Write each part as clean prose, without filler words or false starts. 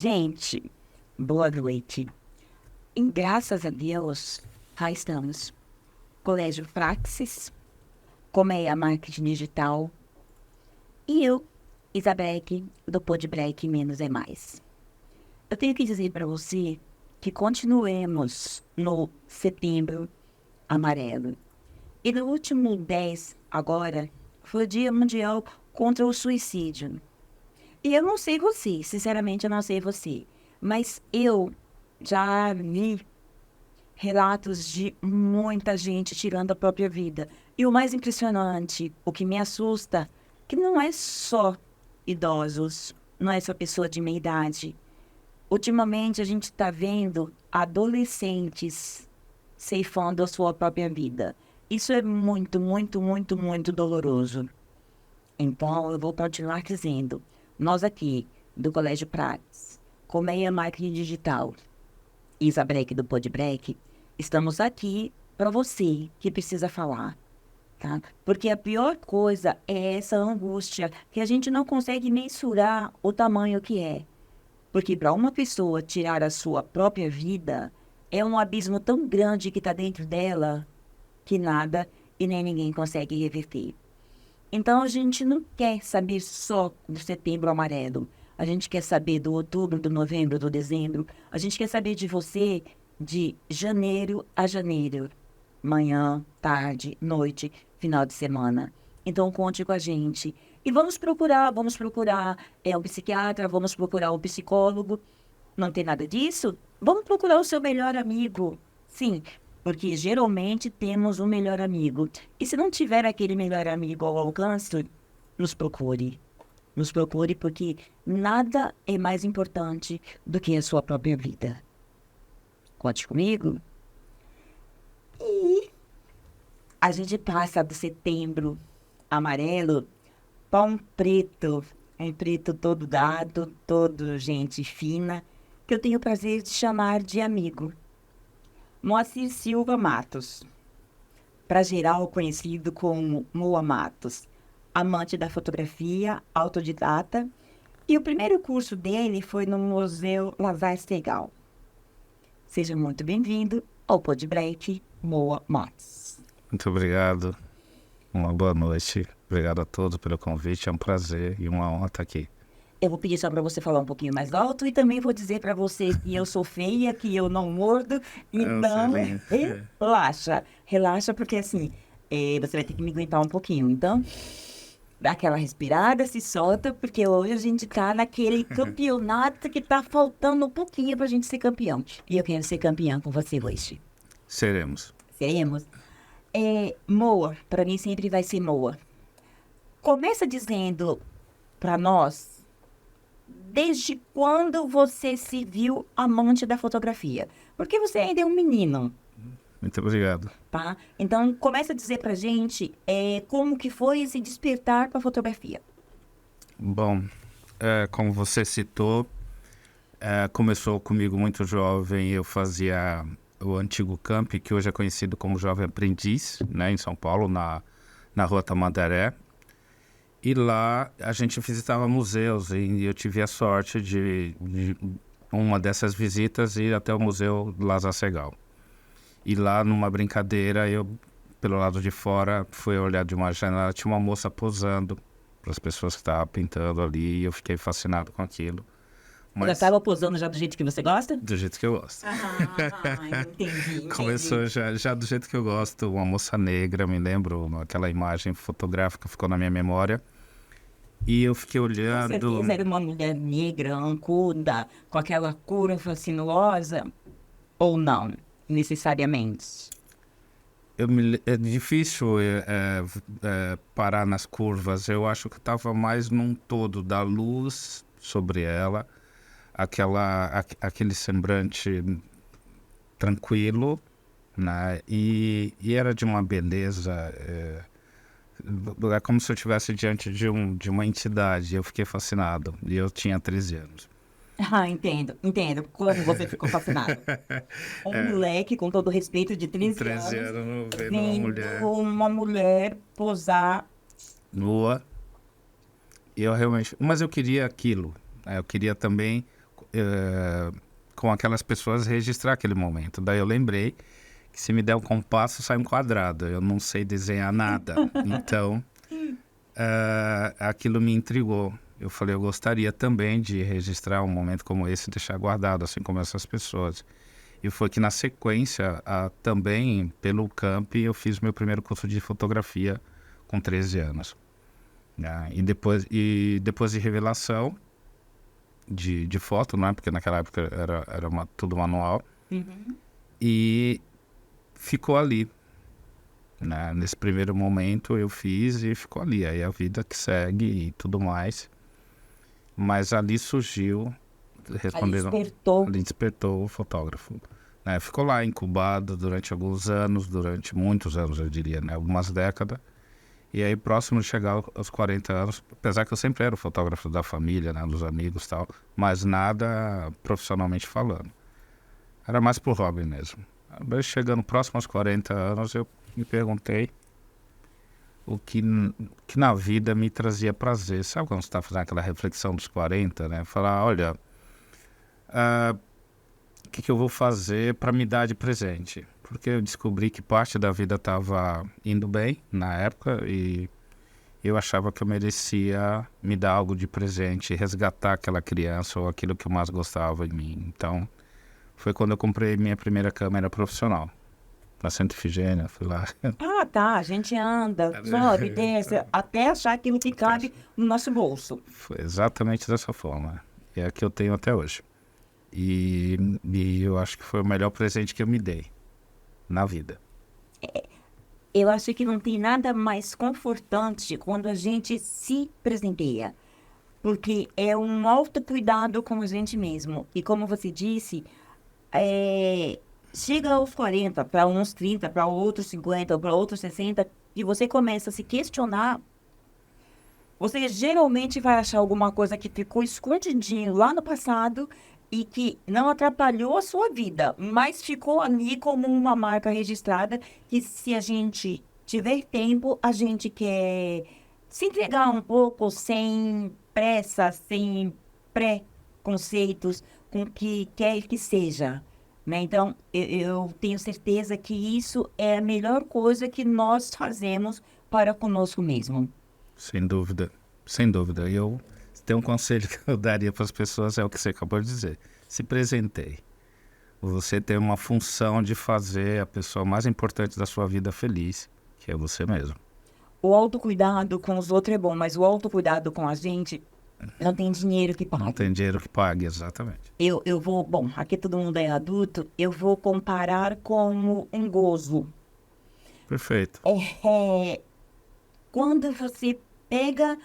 Gente, boa noite. E graças a Deus, cá estamos. Colégio Praxis, Colmeia Marketing Digital e eu, Isabelle, do Podbreak Menos é Mais. Eu tenho que dizer para você que continuemos no Setembro Amarelo. E no último 10, agora, foi o Dia Mundial contra o Suicídio. E eu não sei você, sinceramente eu não sei você, mas eu já vi relatos de muita gente tirando a própria vida. E o mais impressionante, o que me assusta, que não é só idosos, não é só pessoa de meia idade. Ultimamente a gente está vendo adolescentes ceifando a sua própria vida. Isso é muito, muito, muito, muito doloroso. Então, eu vou continuar dizendo, nós aqui, do Colégio Prates, Colmeia Marketing Digital, Isabelle do Podbreak, estamos aqui para você que precisa falar, tá? Porque a pior coisa é essa angústia que a gente não consegue mensurar o tamanho que é. Porque para uma pessoa tirar a sua própria vida, é um abismo tão grande que está dentro dela que nada e nem ninguém consegue reverter. Então, a gente não quer saber só do Setembro Amarelo. A gente quer saber do outubro, do novembro, do dezembro. A gente quer saber de você de janeiro a janeiro. Manhã, tarde, noite, final de semana. Então, conte com a gente. E vamos procurar um psiquiatra, vamos procurar um psicólogo. Não tem nada disso? Vamos procurar o seu melhor amigo. Sim, porque geralmente temos um melhor amigo. E se não tiver aquele melhor amigo ao alcance, nos procure. Nos procure porque nada é mais importante do que a sua própria vida. Conte comigo. E a gente passa do Setembro Amarelo para um preto. Um preto todo dado, todo gente fina, que eu tenho o prazer de chamar de amigo. Moacir Silva Matos, para geral conhecido como Moa Matos, amante da fotografia, autodidata, e o primeiro curso dele foi no Museu Lazar Segal. Seja muito bem-vindo ao Podbreak Moa Matos. Muito obrigado, uma boa noite, obrigado a todos pelo convite, é um prazer e uma honra estar aqui. Eu vou pedir só para você falar um pouquinho mais alto e também vou dizer para você que eu sou feia, que eu não mordo, então relaxa. Relaxa porque assim, você vai ter que me aguentar um pouquinho, então dá aquela respirada, se solta, porque hoje a gente tá naquele campeonato que tá faltando um pouquinho pra gente ser campeão. E eu quero ser campeão com você hoje. Seremos. Seremos? Moa, para mim sempre vai ser Moa. Começa dizendo para nós, desde quando você se viu amante da fotografia? Porque você ainda é um menino, Muito obrigado. tá? Então, começa a dizer pra gente como que foi esse despertar para a fotografia. Bom, como você citou, começou comigo muito jovem, eu fazia o antigo camp, que hoje é conhecido como Jovem Aprendiz, né, em São Paulo, na Rua Tamandaré. E lá a gente visitava museus e eu tive a sorte de uma dessas visitas ir até o Museu Lazar Segal. E lá, numa brincadeira, eu, pelo lado de fora, fui olhar de uma janela, tinha uma moça posando para as pessoas que estavam pintando ali e eu fiquei fascinado com aquilo. Já estava posando já do jeito que você gosta? Do jeito que eu gosto. Entendi. Começou já do jeito que eu gosto, uma moça negra, me lembro, aquela imagem fotográfica ficou na minha memória. E eu fiquei Com olhando... certeza era uma mulher negra, ancuda, com aquela curva sinuosa, ou não, necessariamente? É difícil parar nas curvas, eu acho que estava mais num todo da luz sobre ela, aquele semblante tranquilo, né? E era de uma beleza, é como se eu estivesse diante de uma entidade. Eu fiquei fascinado e eu tinha 13 anos. Entendo. Como você ficou fascinado. Moleque, com todo respeito, de 13 anos vendo vendo uma mulher posar. Nua. E eu realmente... Mas eu queria aquilo, né? Eu queria também com aquelas pessoas, registrar aquele momento. Daí eu lembrei que se me der um compasso, sai um quadrado. Eu não sei desenhar nada. Então, aquilo me intrigou. Eu falei, eu gostaria também de registrar um momento como esse e deixar guardado, assim como essas pessoas. E foi que na sequência, também pelo Camp, eu fiz meu primeiro curso de fotografia com 13 anos. E depois de revelação de foto, não é? Porque naquela época era tudo manual. Uhum. E ficou ali. Né? Nesse primeiro momento eu fiz e ficou ali. Aí a vida que segue e tudo mais. Mas ali surgiu, ali despertou o fotógrafo. Né? Ficou lá incubado durante alguns anos, durante muitos anos eu diria, né? Algumas décadas. E aí próximo de chegar aos 40 anos, apesar que eu sempre era o fotógrafo da família, né? Dos amigos e tal, mas nada profissionalmente falando. Era mais por hobby mesmo. Mas chegando próximo aos 40 anos, eu me perguntei o que na vida me trazia prazer. Sabe quando você está fazendo aquela reflexão dos 40, né? Falar, olha, o que eu vou fazer para me dar de presente? Porque eu descobri que parte da vida estava indo bem na época e eu achava que eu merecia me dar algo de presente, resgatar aquela criança ou aquilo que eu mais gostava em mim. Então, foi quando eu comprei minha primeira câmera profissional. Na Santa Efigênia, fui lá. Ah, tá. A gente anda, sobe, desce, até achar aquilo que cabe no nosso bolso. Foi exatamente dessa forma. É a que eu tenho até hoje. E eu acho que foi o melhor presente que eu me dei na vida. Eu acho que não tem nada mais confortante quando a gente se presenteia. Porque é um autocuidado com a gente mesmo. E como você disse, chega aos 40, para uns 30, para outros 50, para outros 60, e você começa a se questionar, você geralmente vai achar alguma coisa que ficou escondidinho lá no passado e que não atrapalhou a sua vida, mas ficou ali como uma marca registrada que se a gente tiver tempo, a gente quer se entregar um pouco sem pressa, sem preconceitos, com o que quer que seja. Né? Então, eu tenho certeza que isso é a melhor coisa que nós fazemos para conosco mesmo. Sem dúvida, sem dúvida. Se tem um conselho que eu daria para as pessoas é o que você acabou de dizer. Se presenteie. Você tem uma função de fazer a pessoa mais importante da sua vida feliz, que é você mesmo. O autocuidado com os outros é bom, mas o autocuidado com a gente não tem dinheiro que pague. Não tem dinheiro que pague, exatamente. Eu vou, bom, aqui todo mundo é adulto, eu vou comparar com um gozo. Perfeito. Quando você pega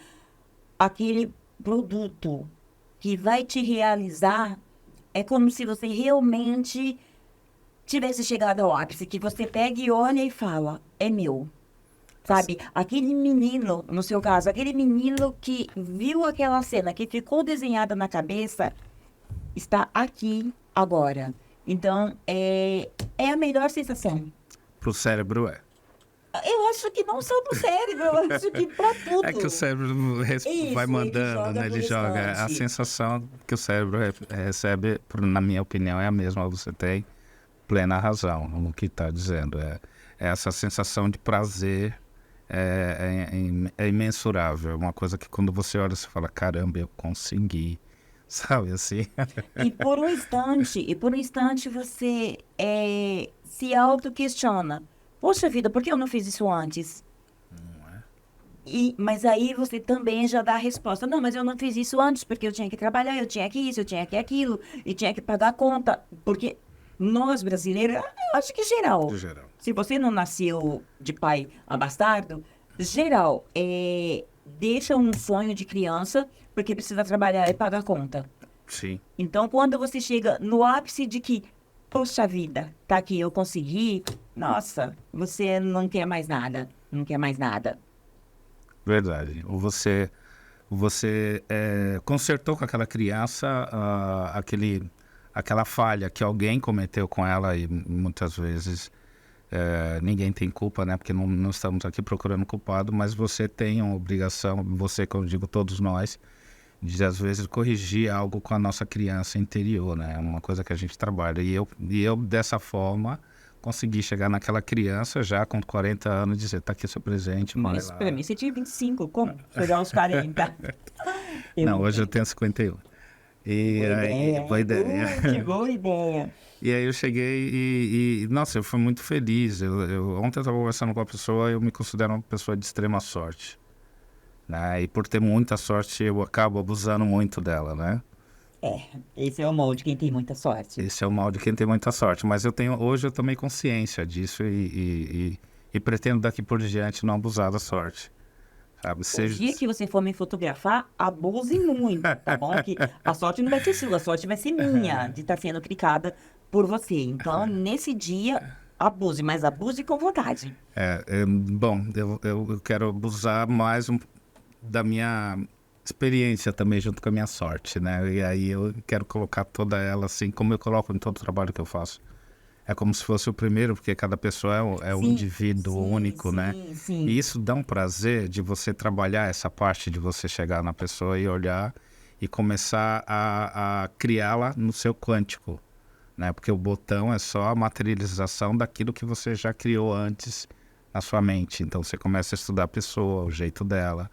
aquele produto que vai te realizar, é como se você realmente tivesse chegado ao ápice, que você pega e olha e fala, é meu. Sabe, aquele menino, no seu caso, aquele menino que viu aquela cena, que ficou desenhada na cabeça, está aqui agora. Então, é a melhor sensação. Pro cérebro é. Eu acho que não só pro cérebro, eu acho que para tudo. É que o cérebro vai mandando, né? Ele joga. A sensação que o cérebro recebe, na minha opinião, é a mesma. Você tem plena razão no que está dizendo. É essa sensação de prazer é imensurável. É uma coisa que quando você olha, você fala, caramba, eu consegui. Sabe assim? E por um instante você se auto-questiona. Poxa vida, por que eu não fiz isso antes? Mas aí você também já dá a resposta. Não, mas eu não fiz isso antes, porque eu tinha que trabalhar, eu tinha que isso, eu tinha que aquilo, e tinha que pagar a conta. Porque nós, brasileiros, eu acho que geral. Se você não nasceu de pai abastardo, geral, deixa um sonho de criança, porque precisa trabalhar e pagar a conta. Sim. Então, quando você chega no ápice de que, poxa vida, tá aqui, eu consegui, nossa, você não quer mais nada, não quer mais nada. Verdade. Você consertou com aquela criança aquela falha que alguém cometeu com ela e muitas vezes ninguém tem culpa, né? Porque não estamos aqui procurando culpado, mas você tem uma obrigação, você, como eu digo, todos nós, de às vezes corrigir algo com a nossa criança interior, né? É uma coisa que a gente trabalha. E eu dessa forma consegui chegar naquela criança já com 40 anos e dizer, tá aqui seu presente, vai Mas lá. pra mim você tinha 25, como? Chegar aos 40. Não, hoje eu tenho 51. E Boa aí, ideia. boa ideia. Que boa ideia. E aí eu cheguei nossa, eu fui muito feliz. Ontem eu estava conversando com uma pessoa, eu me considero uma pessoa de extrema sorte, né? E por ter muita sorte, eu acabo abusando muito dela, né? Esse é o molde, quem tem muita sorte. Esse é o mal de quem tem muita sorte. Mas hoje eu tomei consciência disso e pretendo daqui por diante não abusar da sorte, sabe? O dia que você for me fotografar, abuse muito, tá bom? Que a sorte não vai ser sua, a sorte vai ser minha, de estar sendo clicada por você. Então, nesse dia, abuse, mas abuse com vontade. Bom, eu quero abusar mais da minha experiência também junto com a minha sorte, né? E aí eu quero colocar toda ela assim, como eu coloco em todo o trabalho que eu faço. É como se fosse o primeiro, porque cada pessoa é um Sim, indivíduo sim, único, né? sim. E isso dá um prazer de você trabalhar essa parte, de você chegar na pessoa e olhar e começar a criá-la no seu quântico, né? Porque o botão é só a materialização daquilo que você já criou antes na sua mente. Então você começa a estudar a pessoa, o jeito dela,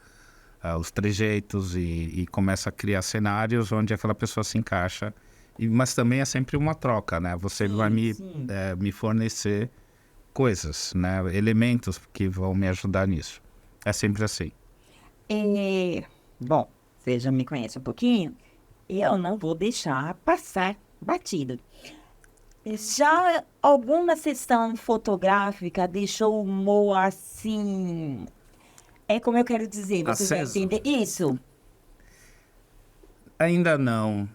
os trejeitos e começa a criar cenários onde aquela pessoa se encaixa. Mas também é sempre uma troca, né? Você vai me fornecer coisas, né? Elementos que vão me ajudar nisso. É sempre assim. Bom, você já me conhece um pouquinho, eu não vou deixar passar batido. Já alguma sessão fotográfica deixou o humor assim... É como eu quero dizer, você vai Aceso? entender isso? Ainda não.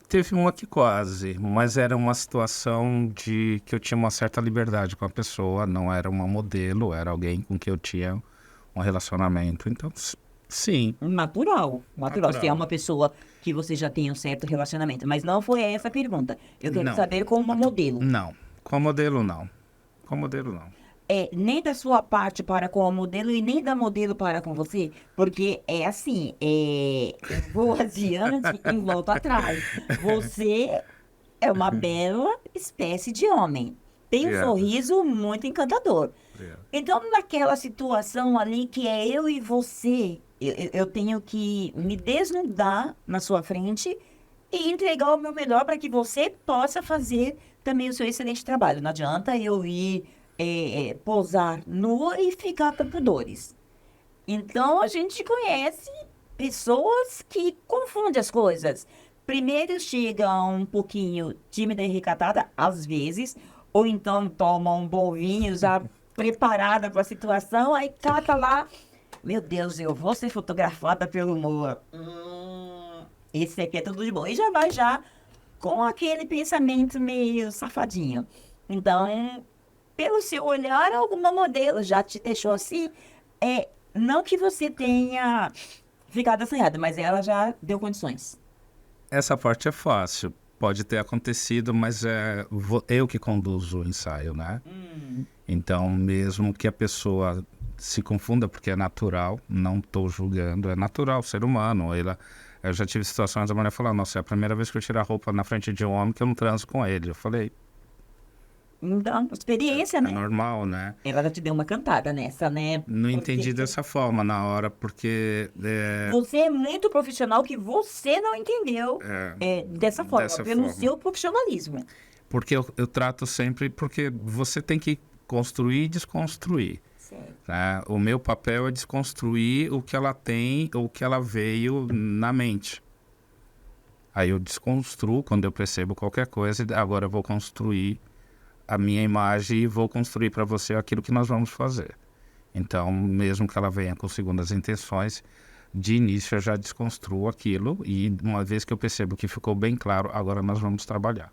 Teve uma que quase, mas era uma situação de que eu tinha uma certa liberdade com a pessoa, não era uma modelo, era alguém com quem eu tinha um relacionamento. Então, sim. Natural. Se é Natural. uma pessoa que você já tem um certo relacionamento. Mas não foi essa a pergunta. Eu quero Não. saber como uma modelo. Não. Com modelo, não. Com modelo, não. Nem da sua parte para com o modelo e nem da modelo para com você. Porque é assim, eu vou adiante e volto atrás. Você é uma bela espécie de homem. Tem um Obrigado. sorriso muito encantador. Obrigado. Então, naquela situação ali que é eu e você, eu tenho que me desnudar na sua frente e entregar o meu melhor para que você possa fazer também o seu excelente trabalho. Não adianta eu ir posar nua e ficar com pudores. Então, a gente conhece pessoas que confundem as coisas. Primeiro chega um pouquinho tímida e recatada, às vezes, ou então toma um bom vinho já preparada para a situação, aí cata lá, meu Deus, eu vou ser fotografada pelo Moa. Esse aqui é tudo de bom. E já vai já com aquele pensamento meio safadinho. Então, pelo seu olhar, alguma modelo já te deixou assim. Não que você tenha ficado assanhada, mas ela já deu condições. Essa parte é fácil. Pode ter acontecido, mas é eu que conduzo o ensaio, né? Então, mesmo que a pessoa se confunda, porque é natural, não estou julgando, é natural, ser humano. Eu já tive situações da mulher falar, nossa, é a primeira vez que eu tiro a roupa na frente de um homem que eu não transo com ele. Eu falei, Então, experiência, é né? normal, né? Ela já te deu uma cantada nessa, né? Não Porque entendi dessa forma na hora, porque você é muito profissional que você não entendeu dessa forma, dessa pelo forma. seu profissionalismo. porque eu trato sempre, porque você tem que construir e desconstruir. Certo. Né? O meu papel é desconstruir o que ela tem, o que ela veio na mente. Aí eu desconstruo quando eu percebo qualquer coisa, e agora eu vou construir a minha imagem e vou construir para você aquilo que nós vamos fazer. Então, mesmo que ela venha com segundas intenções, de início eu já desconstruo aquilo e uma vez que eu percebo que ficou bem claro, agora nós vamos trabalhar.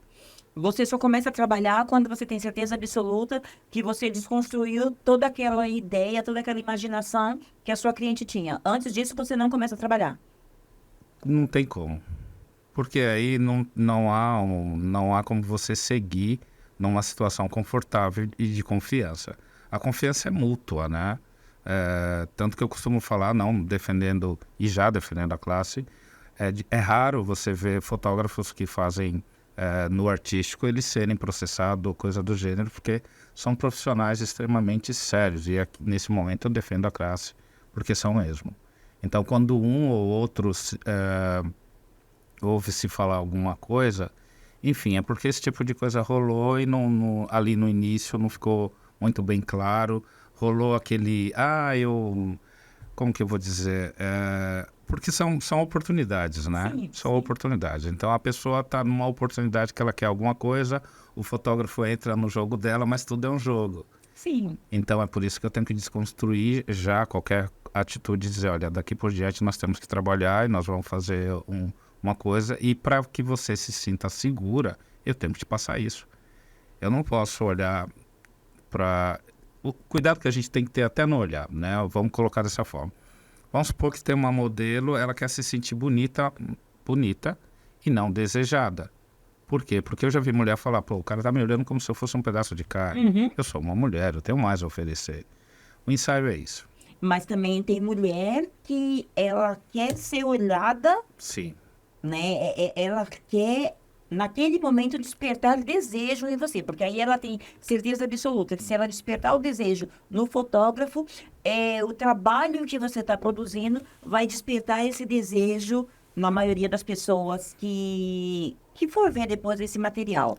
Você só começa a trabalhar quando você tem certeza absoluta que você desconstruiu toda aquela ideia, toda aquela imaginação que a sua cliente tinha. Antes disso, você não começa a trabalhar. Não tem como. Porque aí não há como você seguir numa situação confortável e de confiança. A confiança é mútua, né? Tanto que eu costumo falar, não defendendo, e já defendendo a classe, É raro você ver fotógrafos que fazem no artístico eles serem processados ou coisa do gênero, porque são profissionais extremamente sérios. E aqui, nesse momento eu defendo a classe, porque são mesmo. Então, quando um ou outro ouve-se falar alguma coisa, enfim, é porque esse tipo de coisa rolou e ali no início não ficou muito bem claro. Rolou aquele, como que eu vou dizer? Porque são oportunidades, né? Sim, São sim. oportunidades. Então a pessoa está numa oportunidade que ela quer alguma coisa, o fotógrafo entra no jogo dela, mas tudo é um jogo. Sim. Então é por isso que eu tenho que desconstruir já qualquer atitude e dizer, olha, daqui por diante nós temos que trabalhar e nós vamos fazer uma coisa, e para que você se sinta segura, eu tenho que te passar isso. Eu não posso olhar para... O cuidado que a gente tem que ter até no olhar, né? Vamos colocar dessa forma. Vamos supor que tem uma modelo, ela quer se sentir bonita e não desejada. Por quê? Porque eu já vi mulher falar, pô, o cara tá me olhando como se eu fosse um pedaço de carne. Uhum. Eu sou uma mulher, eu tenho mais a oferecer. O ensaio é isso. Mas também tem mulher que ela quer ser olhada, Sim. né? Ela quer, naquele momento, despertar desejo em você. Porque aí ela tem certeza absoluta que se ela despertar o desejo no fotógrafo, o trabalho que você está produzindo vai despertar esse desejo na maioria das pessoas que for ver depois esse material.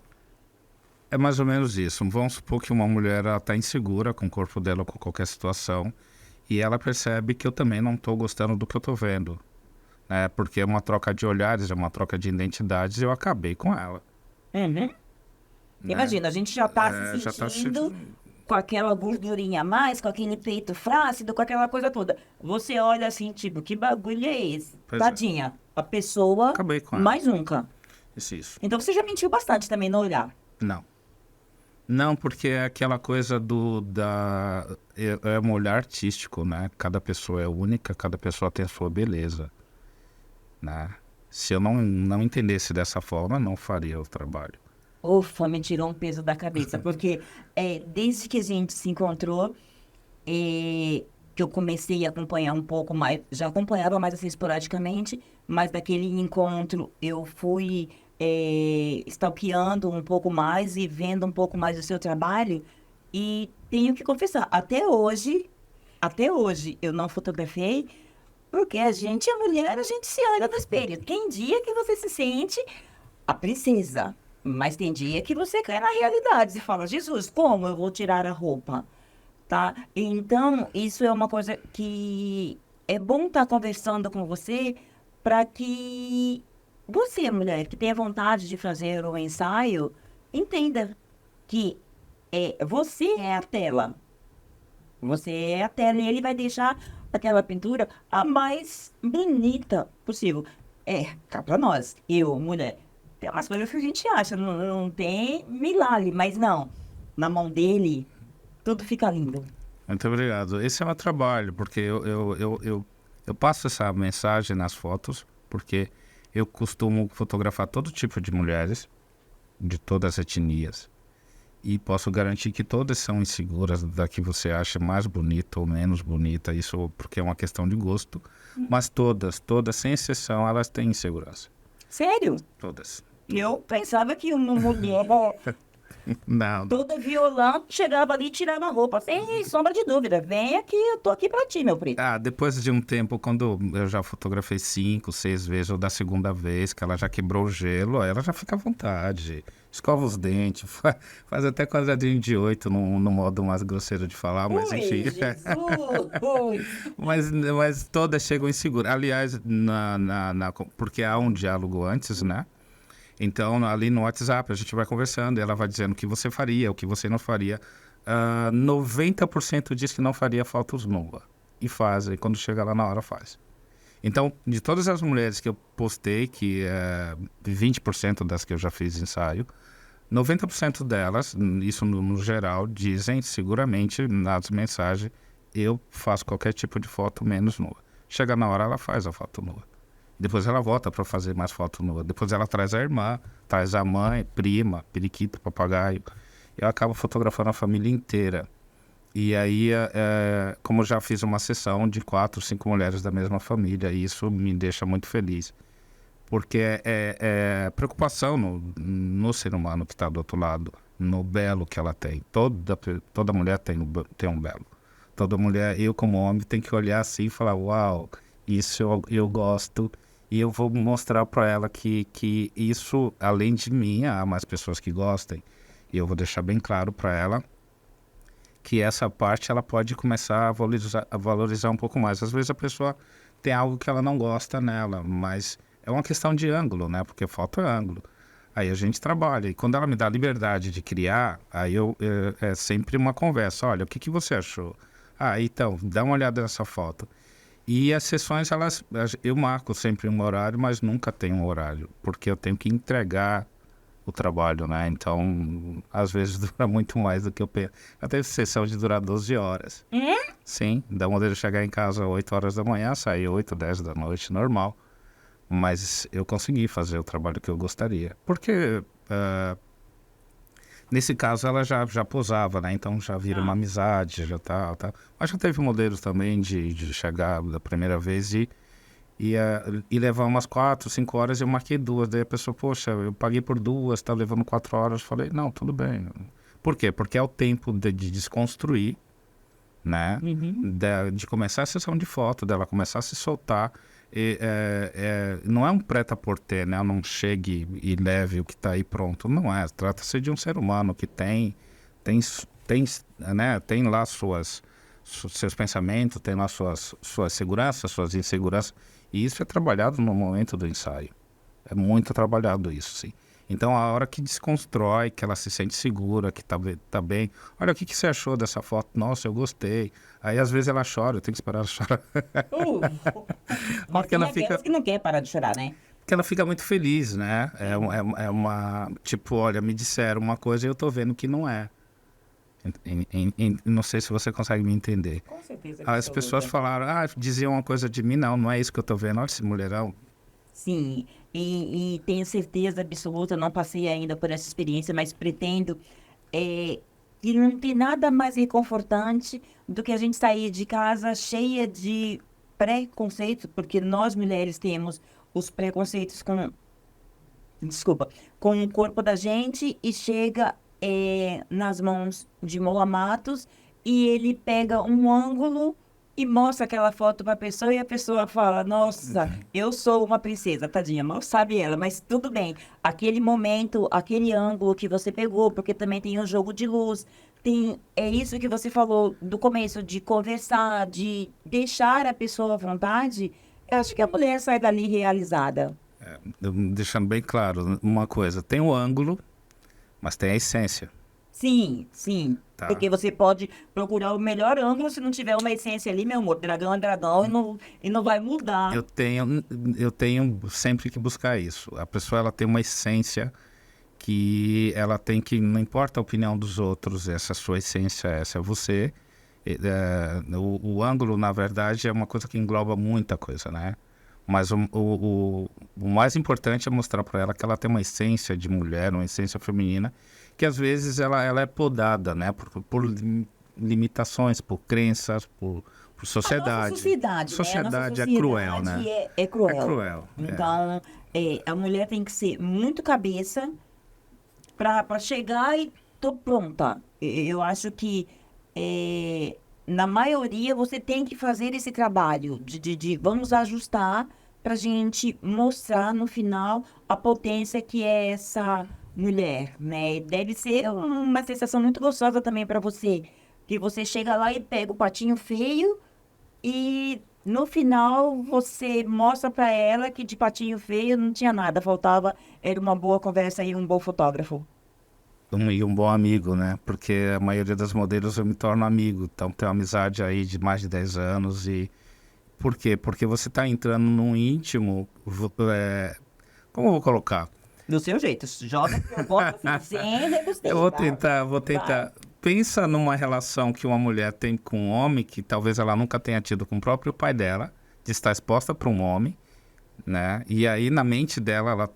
É mais ou menos isso. Vamos supor que uma mulher está insegura com o corpo dela ou com qualquer situação e ela percebe que eu também não estou gostando do que eu estou vendo. Né? Porque é uma troca de olhares, é uma troca de identidades e eu acabei com ela. Uhum. Né? Imagina, a gente já está se Já tá sentindo com aquela gordurinha a mais, com aquele peito flácido, com aquela coisa toda. Você olha assim, tipo, que bagulho é esse? Pois é. Tadinha, a pessoa, Acabei com ela. mais nunca. Isso. Então você já mentiu bastante também no olhar. Não. Não, porque é aquela coisa é um olhar artístico, né? Cada pessoa é única, cada pessoa tem a sua beleza, né? Se eu não entendesse dessa forma, não faria o trabalho. Ufa, me tirou um peso da cabeça, porque desde que a gente se encontrou, que eu comecei a acompanhar um pouco mais, já acompanhava mais assim esporadicamente, mas daquele encontro eu fui stalkeando um pouco mais e vendo um pouco mais do seu trabalho, e tenho que confessar, até hoje eu não fotografei, porque a gente, a mulher, a gente se olha no espelho. Tem dia que você se sente a princesa, mas tem dia que você cai na realidade e fala, Jesus, como eu vou tirar a roupa? Tá? Então, isso é uma coisa que é bom estar conversando com você para que você, mulher, que tenha vontade de fazer um ensaio, entenda que você é a tela. Você é a tela e ele vai deixar aquela pintura a mais bonita possível. Cá pra nós, eu, mulher, tem umas coisas que a gente acha, não tem milagre, mas não. Na mão dele, tudo fica lindo. Muito obrigado. Esse é o meu trabalho, porque eu passo essa mensagem nas fotos, porque eu costumo fotografar todo tipo de mulheres, de todas as etnias, e posso garantir que todas são inseguras da que você acha mais bonita ou menos bonita, isso porque é uma questão de gosto, mas todas, sem exceção, elas têm insegurança. Sério? Todas. Eu pensava que uma mulher Não. toda violão chegava ali e tirava a roupa. Sem sombra de dúvida. Vem aqui, eu tô aqui pra ti, meu preto. Depois de um tempo, quando eu já fotografei 5, 6 vezes, ou da segunda vez, que ela já quebrou o gelo, aí ela já fica à vontade. Escova os dentes, faz até quadradinho de 8 no modo mais grosseiro de falar, mas Ui, enfim. Jesus! Mas todas chegam inseguras. Aliás, porque há um diálogo antes, né? Então, ali no WhatsApp, a gente vai conversando e ela vai dizendo o que você faria, o que você não faria. 90% diz que não faria fotos nuas. E faz, e quando chega lá na hora faz. Então, de todas as mulheres que eu postei, que é 20% das que eu já fiz ensaio, 90% delas, isso no geral, dizem seguramente nas mensagens, eu faço qualquer tipo de foto menos nua. Chega na hora, ela faz a foto nua. Depois ela volta para fazer mais foto nua. Depois ela traz a irmã, traz a mãe, prima, periquito, papagaio. Eu acabo fotografando a família inteira. E aí, como eu já fiz uma sessão de 4, 5 mulheres da mesma família, isso me deixa muito feliz. Porque é preocupação no ser humano que está do outro lado, no belo que ela tem. Toda mulher tem um belo. Toda mulher, eu como homem, tem que olhar assim e falar, uau, isso eu gosto. E eu vou mostrar para ela que isso, além de mim, há mais pessoas que gostem. E eu vou deixar bem claro para ela que essa parte ela pode começar a valorizar um pouco mais. Às vezes a pessoa tem algo que ela não gosta nela, mas é uma questão de ângulo, né? Porque falta ângulo. Aí a gente trabalha. E quando ela me dá a liberdade de criar, aí é sempre uma conversa. Olha, o que você achou? Ah, então, dá uma olhada nessa foto. E as sessões, eu marco sempre um horário, mas nunca tenho um horário, porque eu tenho que entregar o trabalho, né? Então, às vezes dura muito mais do que eu penso. Já teve sessão de durar 12 horas. Sim, dá uma de chegar em casa às 8 horas da manhã, sair 8, 10 da noite, normal. Mas eu consegui fazer o trabalho que eu gostaria. Porque, nesse caso, ela já posava, né? Então já vira uma amizade, já tá. Mas já teve modelos também de chegar da primeira vez e levar umas 4, 5 horas, eu marquei 2. Daí a pessoa, poxa, eu paguei por 2, tá levando 4 horas. Falei, não, tudo bem. Por quê? Porque é o tempo de desconstruir, né? De começar a sessão de foto, dela começar a se soltar. Não é um prêt-à-porter, né? Não chegue e leve o que está aí pronto. Não é. Trata-se de um ser humano que né? Tem lá seus pensamentos, tem lá suas seguranças, suas inseguranças. E isso é trabalhado no momento do ensaio. É muito trabalhado isso, sim. Então, a hora que desconstrói, que ela se sente segura, que tá bem. Olha, o que você achou dessa foto? Nossa, eu gostei. Aí, às vezes, ela chora, eu tenho que esperar ela chorar. Mas Porque tem ela aquelas que não quer parar de chorar, né? Porque ela fica muito feliz, né? É uma... Tipo, olha, me disseram uma coisa e eu tô vendo que não é. Não sei se você consegue me entender. Com certeza. As pessoas falaram, diziam uma coisa de mim, não é isso que eu tô vendo. Olha esse mulherão. Sim, e tenho certeza absoluta, não passei ainda por essa experiência, mas pretendo que não tem nada mais reconfortante do que a gente sair de casa cheia de preconceitos, porque nós mulheres temos os preconceitos com o corpo da gente e chega nas mãos de Mola Matos e ele pega um ângulo e mostra aquela foto para a pessoa e a pessoa fala, nossa, eu sou uma princesa, tadinha, mal sabe ela, mas tudo bem. Aquele momento, aquele ângulo que você pegou, porque também tem um jogo de luz, é isso que você falou do começo, de conversar, de deixar a pessoa à vontade, eu acho que a mulher sai dali realizada. Deixando bem claro uma coisa, tem o ângulo, mas tem a essência. Sim, sim. Tá. Porque você pode procurar o melhor ângulo se não tiver uma essência ali, meu amor. Dragão é dragão e não vai mudar. Eu tenho sempre que buscar isso. A pessoa ela tem uma essência que ela tem que, não importa a opinião dos outros, essa é a sua essência, essa é você. O ângulo, na verdade, é uma coisa que engloba muita coisa, né? Mas o mais importante é mostrar para ela que ela tem uma essência de mulher, uma essência feminina, que às vezes ela é podada, né? Por limitações, por crenças, por sociedade. A nossa sociedade, Sociedade né? é cruel, né? É cruel. É cruel. Então, a mulher tem que ser muito cabeça para chegar e tô pronta. Eu acho que na maioria você tem que fazer esse trabalho de vamos ajustar para gente mostrar no final a potência que é essa mulher, né? Deve ser uma sensação muito gostosa também para você, que você chega lá e pega o patinho feio e no final você mostra para ela que de patinho feio não tinha nada, faltava era uma boa conversa e um bom fotógrafo. E um bom amigo, né? Porque a maioria das modelos eu me torno amigo. Então tem uma amizade aí de mais de 10 anos. E por quê? Porque você está entrando num íntimo. Como eu vou colocar? Do seu jeito, joga que eu boto assim, sem degustei. Eu vou tentar. Pensa numa relação que uma mulher tem com um homem que talvez ela nunca tenha tido com o próprio pai dela, de estar exposta para um homem, né? E aí na mente dela, ela,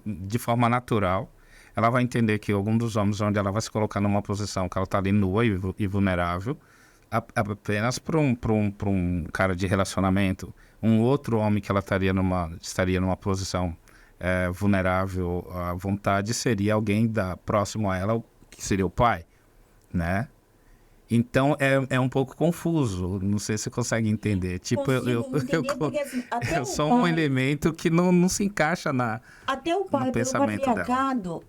de forma natural, ela vai entender que algum dos homens onde ela vai se colocar numa posição que ela está ali nua e vulnerável, apenas para um cara de relacionamento. Um outro homem que ela estaria numa posição vulnerável à vontade seria alguém próximo a ela, que seria o pai, né? Então, é um pouco confuso. Não sei se você consegue entender. Tipo, Consigo entender, porque, assim, até eu o sou um pai- elemento que não se encaixa Até o pai, pelo pensamento dela. patriarcado,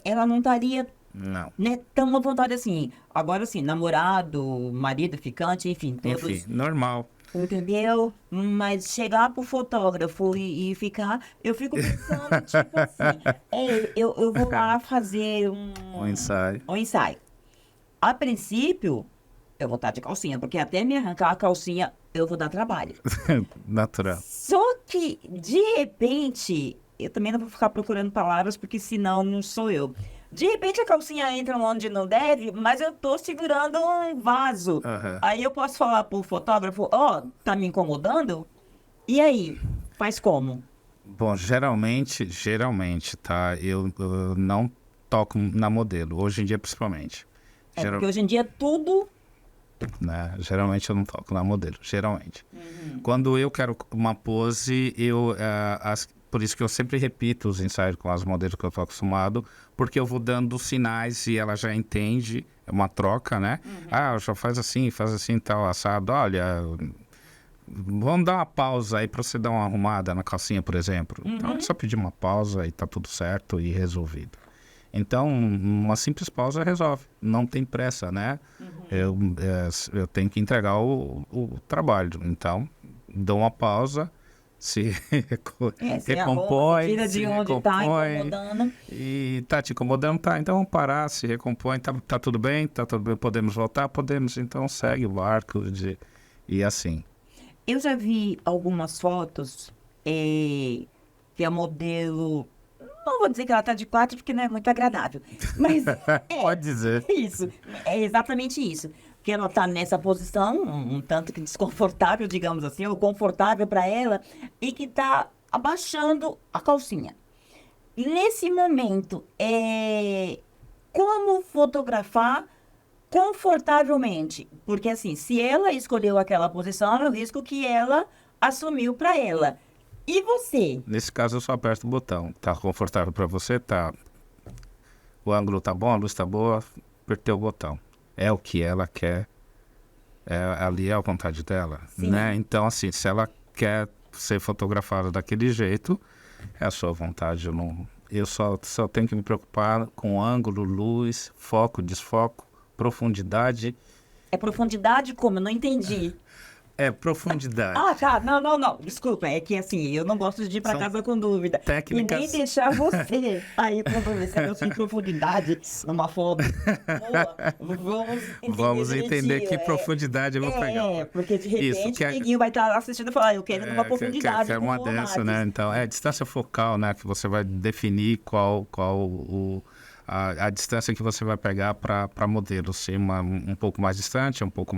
ela não estaria, Não. né, tão à vontade assim. Agora, assim, namorado, marido, ficante, enfim, todos. Enfim, normal. Entendeu? Mas chegar pro fotógrafo e ficar, eu fico pensando, tipo assim, eu vou lá fazer Um ensaio. um ensaio. A princípio, eu vou estar de calcinha, porque até me arrancar a calcinha, eu vou dar trabalho. Natural. Só que, de repente, eu também não vou ficar procurando palavras, porque senão não sou eu. De repente a calcinha entra onde não deve, mas eu tô segurando um vaso. Aham. Aí eu posso falar pro fotógrafo, tá me incomodando? E aí, faz como? Bom, geralmente, tá? Eu não toco na modelo, hoje em dia principalmente. Porque hoje em dia tudo... Né? Geralmente eu não toco na modelo, geralmente. Quando eu quero uma pose, por isso que eu sempre repito os ensaios com as modelos que eu estou acostumado, porque eu vou dando sinais e ela já entende, é uma troca, né? Já faz assim, tal, assado. Olha, vamos dar uma pausa aí para você dar uma arrumada na calcinha, por exemplo. Então é só pedir uma pausa e tá tudo certo e resolvido. Então, uma simples pausa resolve. Não tem pressa, né? Eu tenho que entregar o trabalho. Então, dou uma pausa, se recompõe, tira se de onde tá recompõe. incomodando. E tá te incomodando? Tá, então vamos parar, se recompõe. Tá tudo bem? Tá tudo bem? Podemos voltar? Podemos. Então, segue o barco e assim. Eu já vi algumas fotos que a modelo... Não vou dizer que ela tá de quatro, porque não é muito agradável. Mas Pode dizer. isso, é exatamente isso. Que ela tá nessa posição, um tanto que desconfortável, digamos assim, ou confortável para ela, e que tá abaixando a calcinha. E nesse momento, como fotografar confortavelmente? Porque assim, se ela escolheu aquela posição, é o risco que ela assumiu para ela. E você? Nesse caso, eu só aperto o botão. Tá confortável para você? Tá. O ângulo tá bom, a luz tá boa, apertei o botão. É o que ela quer. Ali é a vontade dela, Sim. né? Então, assim, se ela quer ser fotografada daquele jeito, é a sua vontade. Eu só tenho que me preocupar com ângulo, luz, foco, desfoco, profundidade. É profundidade como? Eu não entendi. É profundidade. Tá. Não. Desculpa, é que assim, eu não gosto de ir pra São casa com dúvida. técnicas. E nem deixar você aí com dúvida. Se eu tenho profundidade numa foto. Vamos entender que direitinho, profundidade eu vou pegar. porque de Isso, repente que o neguinho vai estar lá assistindo e falar, eu quero uma profundidade. Que é uma com dessa, lápis. né? Então, é a distância focal, né? Que você vai definir qual a distância que você vai pegar para modelo. Se um pouco mais distante, um foco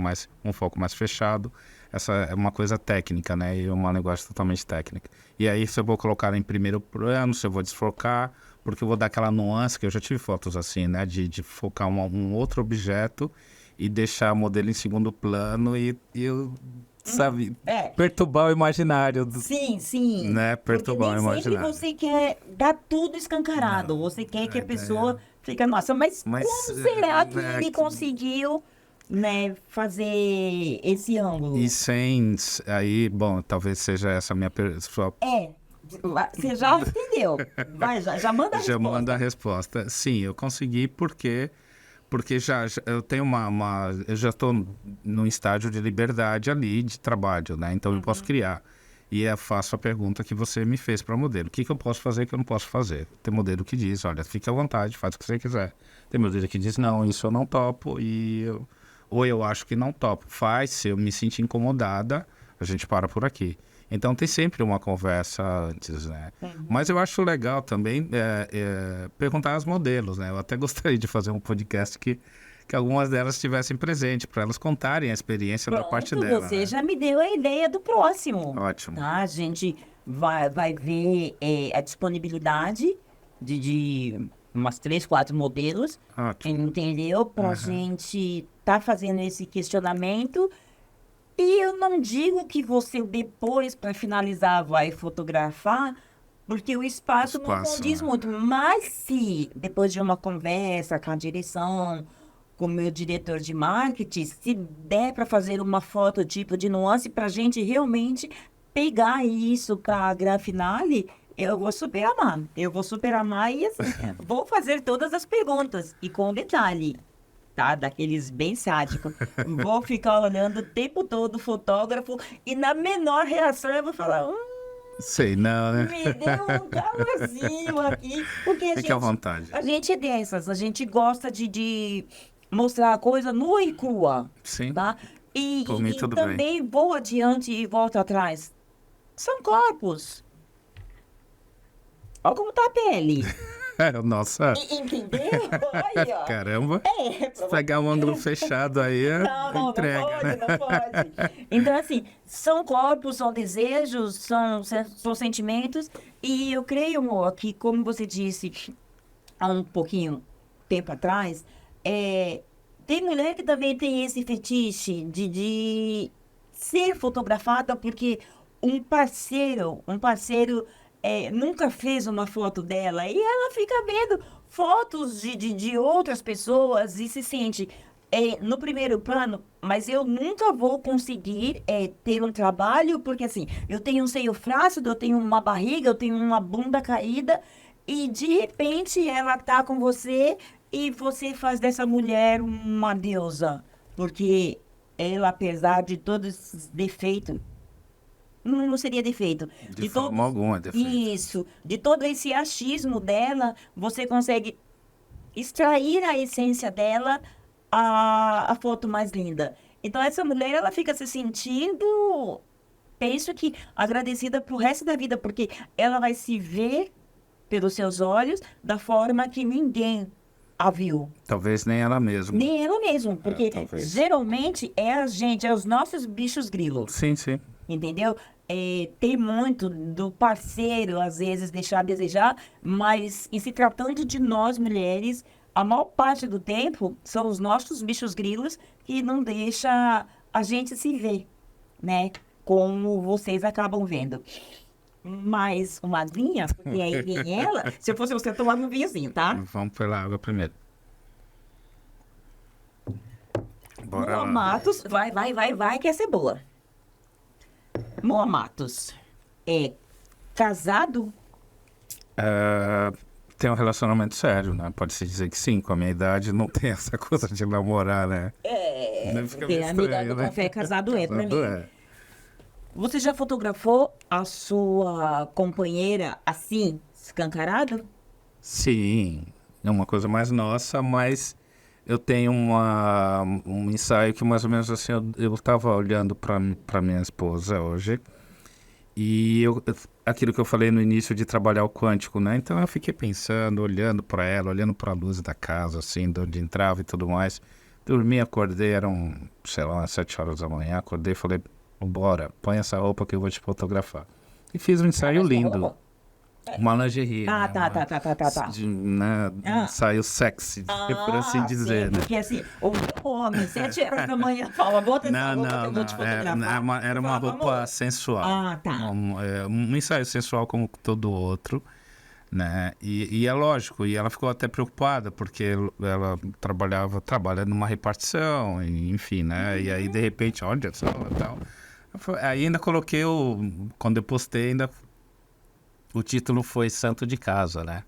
mais fechado. Essa é uma coisa técnica, né? E uma linguagem totalmente técnica. E aí, se eu vou colocar em primeiro plano, se eu vou desfocar, porque eu vou dar aquela nuance, que eu já tive fotos assim, né? De focar um outro objeto e deixar o modelo em segundo plano e eu, sabe, perturbar o imaginário. Sim. Né? Perturbar o Porque nem sempre imaginário. você quer dar tudo escancarado. Você quer que a pessoa fique, nossa, mas como será que ele conseguiu, né, fazer esse ângulo? E sem... Aí, bom, talvez seja essa a minha... Você já entendeu. Vai, já manda a resposta. Já manda a resposta. Sim, eu consegui porque já eu tenho eu já estou num estágio de liberdade ali, de trabalho, né? Então eu posso criar. E eu faço a pergunta que você me fez para o modelo. O que eu posso fazer que eu não posso fazer? Tem modelo que diz, olha, fique à vontade, faz o que você quiser. Tem modelo que diz, não, isso eu não topo ou eu acho que não topo. Faz, se eu me sentir incomodada, a gente para por aqui. Então tem sempre uma conversa antes, né? Mas eu acho legal também perguntar aos modelos, né? Eu até gostaria de fazer um podcast que algumas delas estivessem presentes, para elas contarem a experiência da parte dela. Você né? já me deu a ideia do próximo. Ótimo. Tá? A gente vai ver a disponibilidade de umas 3, 4 modelos, Ótimo. entendeu? Pra gente tá fazendo esse questionamento. E eu não digo que você depois, para finalizar, vai fotografar, porque o espaço não Espaço, condiz né? muito. Mas se, depois de uma conversa com a direção, com o meu diretor de marketing, se der para fazer uma foto tipo de nuance, para a gente realmente pegar isso para a Grafinale, eu vou super amar. Eu vou super amar e assim, vou fazer todas as perguntas. E com detalhe, tá? Daqueles bem sádicos. Vou ficar olhando o tempo todo o fotógrafo e na menor reação eu vou falar, Sei não, né? me deu um calorzinho aqui. Porque Fique à vontade. a gente é dessas, a gente gosta de mostrar a coisa nua e crua, Sim, tá? E, por mim e tudo bem. também vou adiante e volto atrás. São corpos. Olha como tá a pele. Nossa, Entendeu? Aí, ó. caramba. É, Se pegar um ângulo fechado aí, não entrega, pode, né? não pode. Então, assim, são corpos, são desejos, são sentimentos. E eu creio, amor, que, como você disse há um pouquinho tempo atrás, tem mulher que também tem esse fetiche de ser fotografada porque um parceiro nunca fez uma foto dela e ela fica vendo fotos de outras pessoas e se sente no primeiro plano, mas eu nunca vou conseguir ter um trabalho porque assim, eu tenho um seio flácido, eu tenho uma barriga, eu tenho uma bunda caída e de repente ela tá com você e você faz dessa mulher uma deusa, porque ela, apesar de todos esses defeitos, não seria defeito. De forma alguma é defeito. Isso, de todo esse achismo dela, você consegue extrair a essência dela, a foto mais linda. Então, essa mulher, ela fica se sentindo, penso que agradecida pro resto da vida, porque ela vai se ver pelos seus olhos da forma que ninguém a viu. Talvez nem ela mesma. Nem ela mesma, porque talvez. geralmente é a gente, é os nossos bichos grilos. Sim, sim. Entendeu? Tem muito do parceiro, às vezes, deixar a desejar, mas em se tratando de nós, mulheres, a maior parte do tempo são os nossos bichos grilos que não deixa a gente se ver, né? Como vocês acabam vendo. Mais uma aguinha, porque aí vem ela. Se eu fosse você, eu tomava um vinhozinho, tá? Vamos pela água primeiro. Bora Moa lá. Matos, vai, que essa é boa. Moa Matos é casado? Tem um relacionamento sério, né? Pode-se dizer que sim. Com a minha idade não tem essa coisa de namorar, né? Não fica meio Porque a amiga estranho, do né? café casado pra mim. Casado é. Você já fotografou a sua companheira assim, escancarado? Sim, é uma coisa mais nossa, mas eu tenho um ensaio que mais ou menos assim, eu tava olhando para minha esposa hoje, e aquilo que eu falei no início de trabalhar o quântico, né? Então eu fiquei pensando, olhando para ela, olhando para a luz da casa, assim, de onde entrava e tudo mais. Dormi, acordei, eram, sei lá, umas 7 horas da manhã, acordei e falei, bora, põe essa roupa que eu vou te fotografar. E fiz um ensaio lindo. Uma lingerie. Ah, né? tá. Né? Um ensaio sexy, por assim dizer, sim, né? porque assim, o homem, 7 horas da manhã, fala, bota essa roupa que eu vou te fotografar. Era uma Fala, roupa amor. sensual. Ah, tá. Um ensaio sensual como todo outro, né? E é lógico, e ela ficou até preocupada, porque ela trabalha numa repartição, enfim, né? E aí, de repente, olha só, tal. Aí ainda coloquei quando eu postei, ainda o título foi Santo de Casa, né?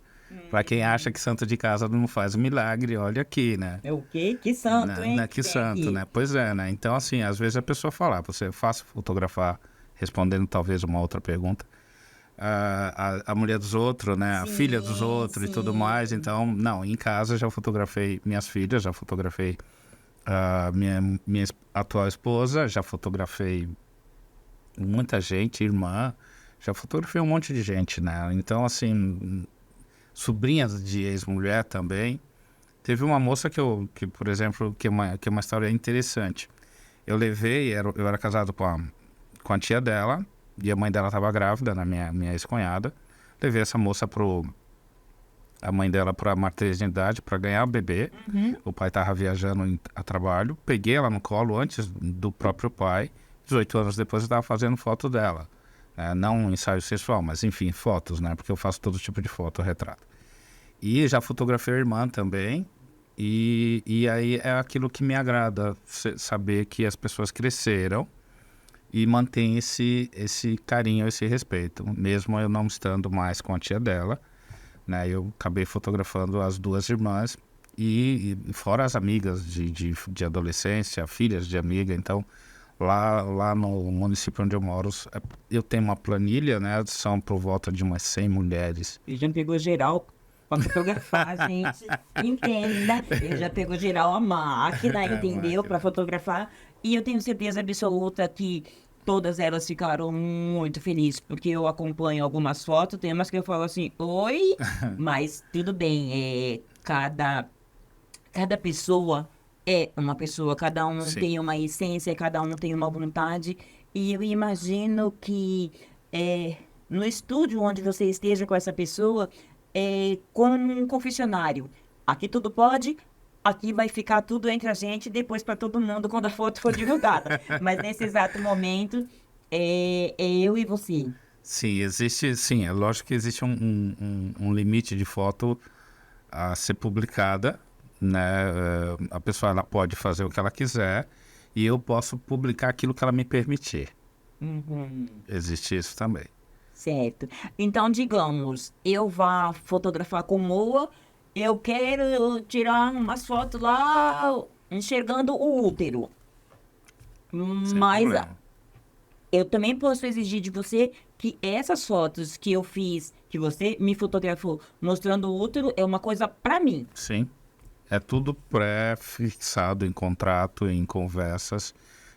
Pra quem acha que santo de casa não faz milagre, olha aqui, né? É o quê? Que santo, hein? Que santo, né? Pois é, né? Então, assim, às vezes a pessoa fala, você é fácil fotografar, respondendo talvez uma outra pergunta, a mulher dos outros, né? A filha dos outros e tudo mais. Então, não, em casa já fotografei minhas filhas, já fotografei minha atual esposa, já fotografei muita gente, irmã, já fotografei um monte de gente, né? Então, assim, sobrinhas de ex-mulher também. Teve uma moça que por exemplo, que é uma história interessante. Eu levei, eu era casado com a tia dela, e a mãe dela estava grávida, minha ex-cunhada. Levei essa moça pro a mãe dela para maternidade, para ganhar o bebê. O pai estava viajando a trabalho. Peguei ela no colo antes do próprio pai. 18 anos depois eu estava fazendo foto dela. Não um ensaio sexual, mas enfim, fotos, né? Porque eu faço todo tipo de foto, retrato. E já fotografei a irmã também. E aí é aquilo que me agrada, saber que as pessoas cresceram e mantém esse carinho, esse respeito. Mesmo eu não estando mais com a tia dela, né? Eu acabei fotografando as duas irmãs e fora as amigas de adolescência, filhas de amiga. Então, lá no município onde eu moro, eu tenho uma planilha, né? São por volta de umas 100 mulheres. E já pegou geral para fotografar, gente. Entenda. Ele já pegou geral a máquina, entendeu? Para fotografar. E eu tenho certeza absoluta que todas elas ficaram muito felizes, porque eu acompanho algumas fotos, tem umas que eu falo assim, oi, mas tudo bem, cada pessoa é uma pessoa, cada um Sim. tem uma essência, cada um tem uma vontade, e eu imagino que no estúdio onde você esteja com essa pessoa, é como um confessionário. Aqui tudo pode, aqui vai ficar tudo entre a gente, depois para todo mundo quando a foto for divulgada. Mas nesse exato momento, é eu e você. Sim, é lógico que existe um limite de foto a ser publicada, né? A pessoa ela pode fazer o que ela quiser e eu posso publicar aquilo que ela me permitir. Existe isso também. Certo. Então, digamos, eu vá fotografar com Moa, eu quero tirar umas fotos lá enxergando o útero. Sem Mas problema. eu também posso exigir de você que essas fotos que eu fiz, que você me fotografou mostrando o útero, é uma coisa pra mim. Sim. É tudo pré-fixado em contrato, em conversas,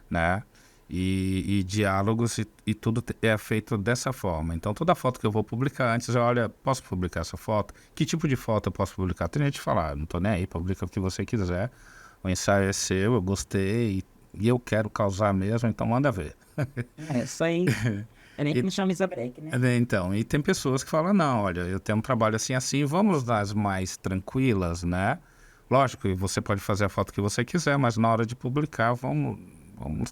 né? E diálogos e tudo é feito dessa forma. Então, toda foto que eu vou publicar antes, olha, posso publicar essa foto? Que tipo de foto eu posso publicar? Tem gente que fala, não tô nem aí, publica o que você quiser. O ensaio é seu, eu gostei e eu quero causar mesmo, então manda ver. É isso aí. É nem que me chama Isabreck, né? Então, e tem pessoas que falam, não, olha, eu tenho um trabalho assim, vamos nas mais tranquilas, né? Lógico, você pode fazer a foto que você quiser, mas na hora de publicar, vamos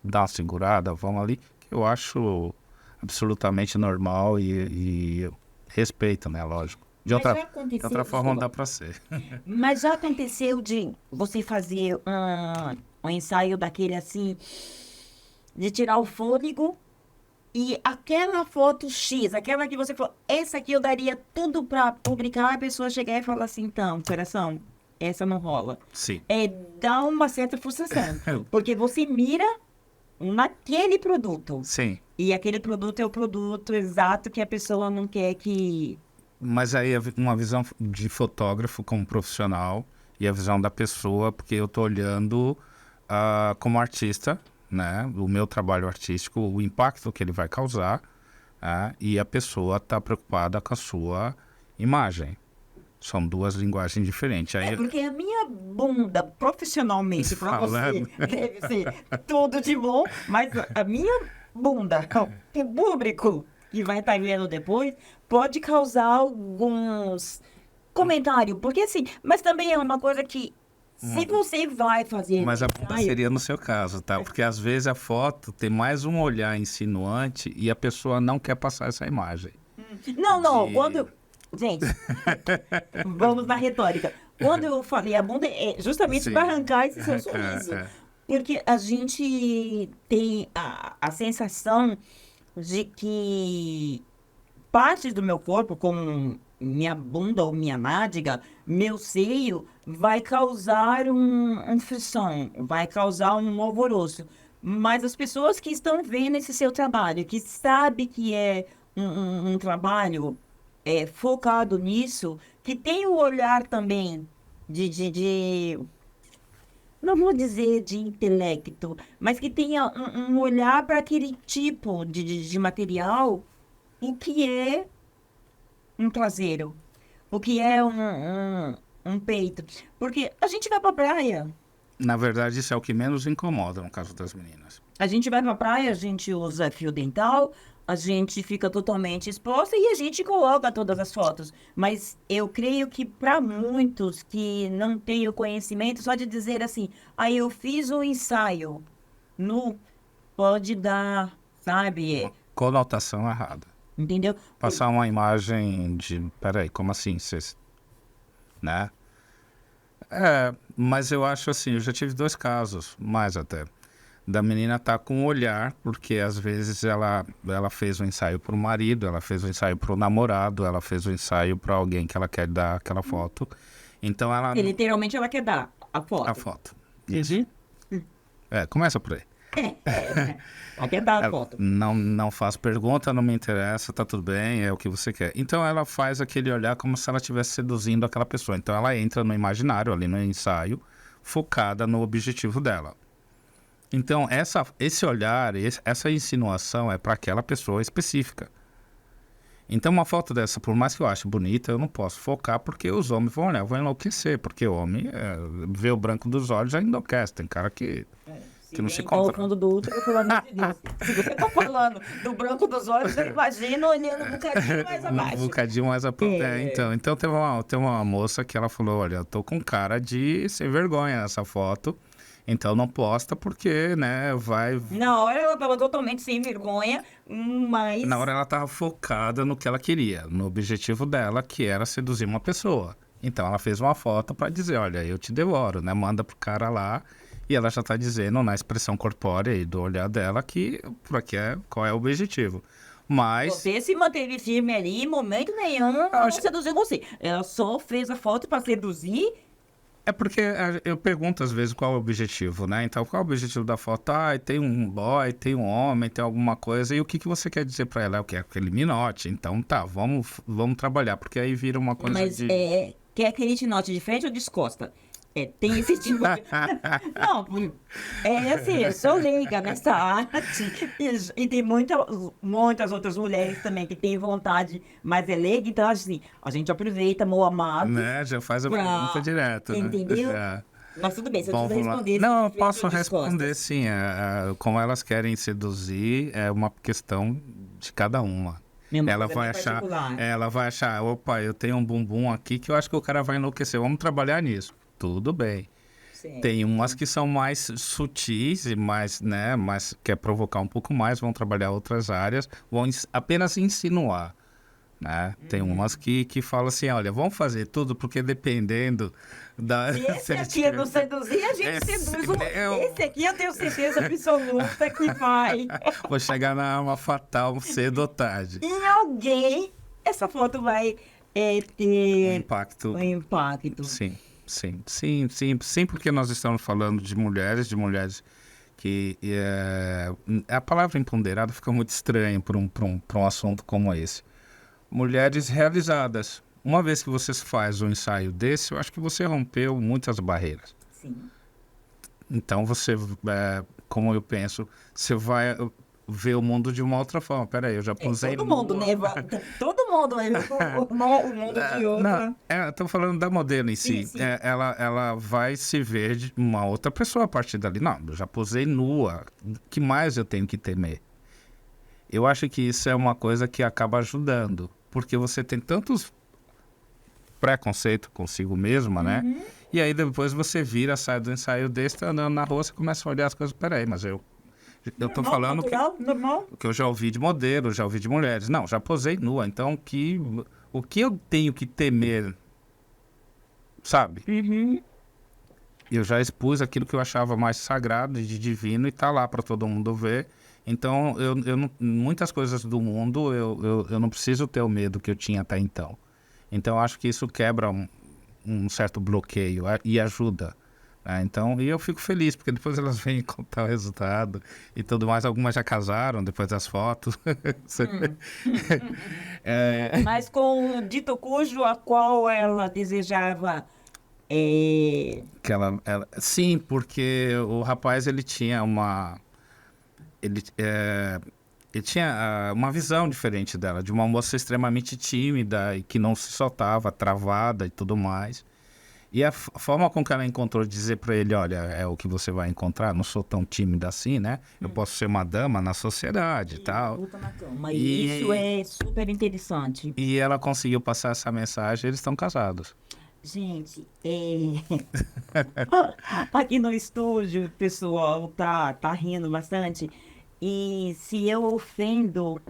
dar uma segurada, vamos ali, que eu acho absolutamente normal e respeito, né? Lógico. De Mas já outra aconteceu, forma não desculpa. dá para ser. Mas já aconteceu de você fazer um ensaio daquele assim, de tirar o fôlego e aquela foto X, aquela que você falou, essa aqui eu daria tudo pra publicar, a pessoa chegar e falar assim, então, coração, essa não rola. Sim. Dá uma certa frustração, porque você mira naquele produto. Sim. E aquele produto é o produto exato que a pessoa não quer que... Mas aí é uma visão de fotógrafo como profissional e a visão da pessoa, porque eu estou olhando como artista, né? O meu trabalho artístico, o impacto que ele vai causar, e a pessoa está preocupada com a sua imagem. São duas linguagens diferentes. Aí, Porque a minha bunda, profissionalmente, pra você, Falando. deve ser tudo de bom, mas a minha bunda, o público que vai estar vendo depois, pode causar alguns comentários. Porque assim, mas também é uma coisa que, se você vai fazer... mas a bunda seria no seu caso, tá? Porque às vezes a foto tem mais um olhar insinuante e a pessoa não quer passar essa imagem. Não, de- quando... Gente, vamos na retórica. Quando eu falei a bunda, é justamente Sim. para arrancar esse seu sorriso. É. Porque a gente tem a sensação de que partes do meu corpo, como minha bunda ou minha nádega, meu seio, vai causar um frisson, vai causar um alvoroço. Mas as pessoas que estão vendo esse seu trabalho, que sabem que é um trabalho focado nisso, que tem o olhar também de não vou dizer de intelecto, mas que tenha um olhar para aquele tipo de material, o que é um traseiro, o que é um peito. Porque a gente vai pra praia, Na verdade, isso é o que menos incomoda no caso das meninas. a gente vai pra praia, a gente usa fio dental, a gente fica totalmente exposta e a gente coloca todas as fotos. Mas eu creio que para muitos que não têm o conhecimento, só de dizer assim, aí eu fiz um ensaio nu, pode dar, sabe? Conotação errada. Entendeu? Passar uma imagem de... Peraí, como assim? Vocês... Né? Mas eu acho assim, eu já tive 2 casos, mais até. Da menina tá com um olhar, porque às vezes ela fez um ensaio pro marido, ela fez um ensaio pro namorado, ela fez um ensaio para alguém que ela quer dar aquela foto. Então ela... E literalmente ela quer dar a foto. A foto. Isso. Começa por aí. Ela quer dar a Ela foto. não faz pergunta, não me interessa, tá tudo bem, é o que você quer. Então ela faz aquele olhar como se ela estivesse seduzindo aquela pessoa. Então ela entra no imaginário, ali no ensaio, focada no objetivo dela. Então esse olhar, essa insinuação é para aquela pessoa específica. Então uma foto dessa, por mais que eu ache bonita, eu não posso focar porque os homens vão olhar, vão enlouquecer, porque o homem vê o branco dos olhos já enlouquece. Tem cara que não se Igual o compra. fundo do útero, pelo amor de Deus. Se você tá falando do branco dos olhos, eu imagino olhando um bocadinho mais Um abaixo. bocadinho mais então tem uma moça que ela falou, olha, eu tô com cara de sem vergonha nessa foto, então não posta porque, né, vai... Na hora ela tava totalmente sem vergonha, mas... Na hora ela tava focada no que ela queria, no objetivo dela, que era seduzir uma pessoa. Então ela fez uma foto para dizer, olha, eu te devoro, né, manda pro cara lá, e ela já tá dizendo na expressão corpórea e do olhar dela que qual é o objetivo. Mas... Você se manteve firme ali, em momento nenhum, não seduziu você. Ela só fez a foto para seduzir. É porque eu pergunto às vezes qual é o objetivo, né? Então, qual é o objetivo da foto? Ah, tem um boy, tem um homem, tem alguma coisa. E o que você quer dizer pra ela? Eu quero aquele minote. Então, tá, vamos trabalhar. Porque aí vira uma coisa Mas de... quer que ele te note de frente ou de costa? Tem esse tipo de... Não, assim, eu sou leiga nessa arte. E tem muitas outras mulheres também que têm vontade, mas é leiga. Então, assim, a gente aproveita, meu amado. Né? Já faz a pergunta direto, né? Entendeu? Já. Mas tudo bem, se eu Bom, quiser vamos lá. responder... Não, eu de frente posso ou de responder costas. sim. Como elas querem seduzir, é uma questão de cada uma. Minha Ela coisa vai bem achar, particular. ela vai achar, opa, eu tenho um bumbum aqui que eu acho que o cara vai enlouquecer. Vamos trabalhar nisso. Tudo bem. Sim. Tem umas que são mais sutis e mais, né, mais quer provocar um pouco mais, vão trabalhar outras áreas, vão apenas insinuar, né? Tem umas que falam assim, olha, vamos fazer tudo porque dependendo da... Se esse aqui não seduzir, a gente seduz. Esse aqui eu tenho certeza absoluta que vai. Vou chegar na arma fatal cedo ou tarde. Em alguém, essa foto vai ter Impacto. um impacto. Sim, porque nós estamos falando de mulheres que a palavra empoderada fica muito estranha para um assunto como esse. Mulheres realizadas. Uma vez que você faz um ensaio desse, eu acho que você rompeu muitas barreiras. Sim. Então você, como eu penso, você vai ver o mundo de uma outra forma. Peraí, eu já posei... Todo mundo, né? Todo mundo leva o mundo de outra. Estou falando da modelo em si. Sim. Ela vai se ver de uma outra pessoa a partir dali. Não, eu já posei nua. O que mais eu tenho que temer? Eu acho que isso é uma coisa que acaba ajudando. Porque você tem tantos preconceitos consigo mesma, né? E aí depois você vira, sai do ensaio desse, tá andando na rua, você começa a olhar as coisas. Peraí, mas eu tô falando Normal. que eu já ouvi de modelo, já ouvi de mulheres. Não, já posei nua. Então, o que eu tenho que temer, sabe? Eu já expus aquilo que eu achava mais sagrado e de divino e tá lá para todo mundo ver. Então, eu não, muitas coisas do mundo, eu não preciso ter o medo que eu tinha até então. Então, eu acho que isso quebra um certo bloqueio e ajuda. Então, e eu fico feliz, porque depois elas vêm contar o resultado e tudo mais. Algumas já casaram depois das fotos. Mas com o dito cujo a qual ela desejava. Sim, porque o rapaz, ele tinha ele tinha uma visão diferente dela, de uma moça extremamente tímida e que não se soltava, travada e tudo mais. E a forma com que ela encontrou de dizer pra ele, olha, é o que você vai encontrar, não sou tão tímida assim, né? Eu posso ser uma dama na sociedade e tal. Luta na cama. E- Isso é super interessante. E ela conseguiu passar essa mensagem, eles estão casados. Gente, aqui no estúdio, o pessoal tá rindo bastante. E se eu ofendo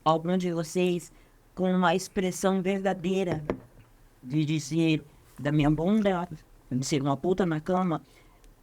algum de vocês com uma expressão verdadeira de dizer da minha bunda, de ser uma puta na cama,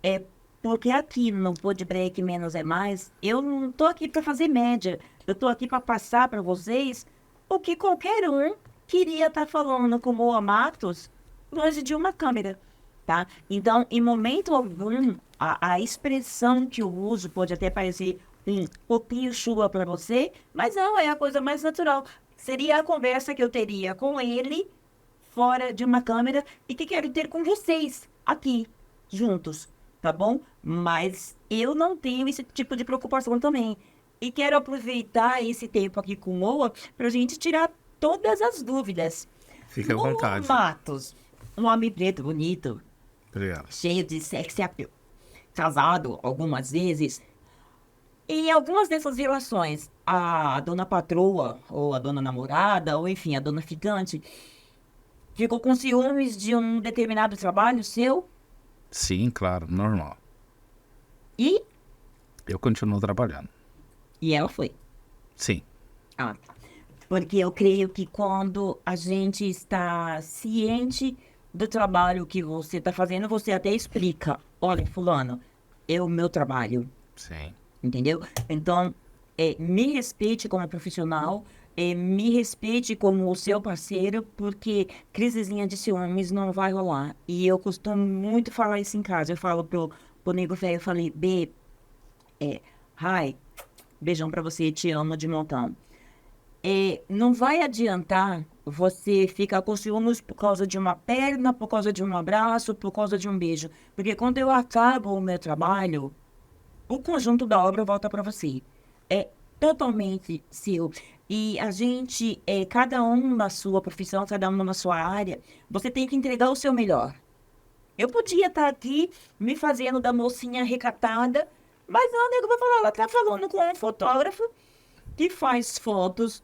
é porque aqui no Pod Break Menos é Mais, eu não tô aqui para fazer média. Eu tô aqui para passar para vocês o que qualquer um queria estar falando com Moa Matos longe de uma câmera, tá? Então, em momento algum, a expressão que eu uso pode até parecer um pouquinho chula para você, mas não, é a coisa mais natural. Seria a conversa que eu teria com ele fora de uma câmera e que quero ter com vocês aqui, juntos, tá bom? Mas eu não tenho esse tipo de preocupação também. E quero aproveitar esse tempo aqui com o Moa para a gente tirar todas as dúvidas. Fique à Moa vontade. Matos, um homem preto, bonito, Obrigado. cheio de sexy appeal, casado algumas vezes. Em algumas dessas relações, a dona patroa, ou a dona namorada, ou enfim, a dona ficante, ficou com ciúmes de um determinado trabalho seu Sim, claro, normal. e, Eu continuo trabalhando. e ela foi. Sim. Ah, porque eu creio que quando a gente está ciente do trabalho que você está fazendo, você até explica. Olha, fulano, é o meu trabalho. Sim. Entendeu? Então, me respeite como profissional, me respeite como o seu parceiro, porque crisezinha de ciúmes não vai rolar. E eu costumo muito falar isso em casa. Eu falo pro nego velho, eu falei, B, hi, beijão pra você, te amo de montão. Não vai adiantar você ficar com ciúmes por causa de uma perna, por causa de um abraço, por causa de um beijo. Porque quando eu acabo o meu trabalho, o conjunto da obra volta para você. É totalmente seu. E a gente, cada um na sua profissão, cada um na sua área, você tem que entregar o seu melhor. Eu podia estar aqui me fazendo da mocinha recatada, mas não, o nego vai falar, ela está falando com um fotógrafo que faz fotos,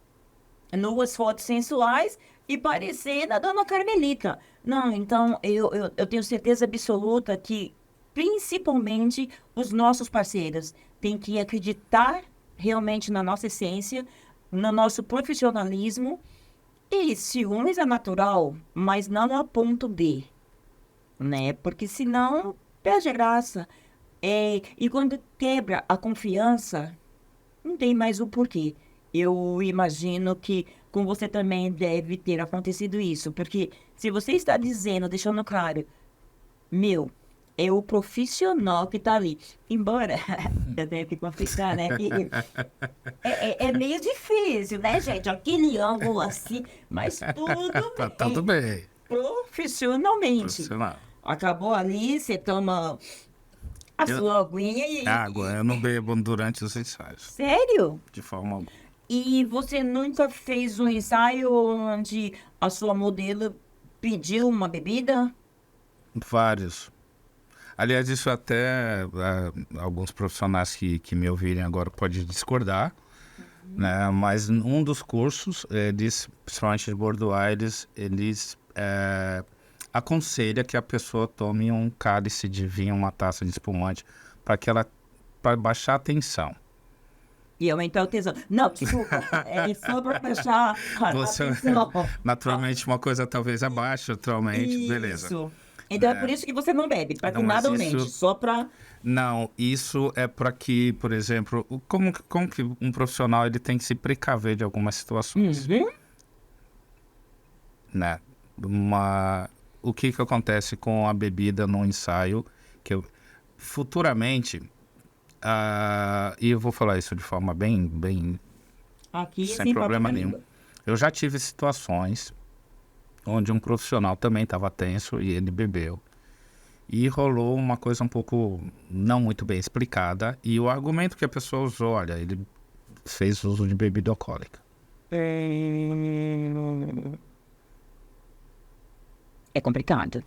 nuas fotos sensuais e parecendo a dona Carmelita. Não, então eu tenho certeza absoluta que, principalmente, os nossos parceiros têm que acreditar realmente na nossa essência, no nosso profissionalismo. E ciúmes é natural, mas não a ponto de, né? Porque senão perde a graça. E quando quebra a confiança, não tem mais o porquê. Eu imagino que com você também deve ter acontecido isso, porque se você está dizendo, deixando claro, meu, é o profissional que está ali. Embora eu tenha que confessar, né? Que é meio difícil, né, gente? Aquele ângulo assim, mas tudo Tá tudo bem. profissionalmente. Profissional. Acabou ali, você toma a sua aguinha e... Água, eu não bebo durante os ensaios. Sério? De forma alguma. E você nunca fez um ensaio onde a sua modelo pediu uma bebida? Vários. Aliás, isso até alguns profissionais que me ouvirem agora podem discordar, né? Mas um dos cursos, eles, principalmente de Bordeaux, eles aconselha que a pessoa tome um cálice de vinho, uma taça de espumante, para baixar a tensão. E aumentar o tesão. Não, desculpa. É só para baixar a Você, tensão. naturalmente, uma coisa talvez abaixo, naturalmente, beleza. Isso. Então é por isso que você não bebe, para que Não, mas nada aumente, isso- só para... Não, isso é para que, por exemplo, como que um profissional ele tem que se precaver de algumas situações, né? O que acontece com a bebida no ensaio, futuramente, e eu vou falar isso de forma bem Aqui, sem problema papo na nenhum. língua. Eu já tive situações onde um profissional também estava tenso e ele bebeu. E rolou uma coisa um pouco não muito bem explicada. E o argumento que a pessoa usou, olha, ele fez uso de bebida alcoólica. É complicado.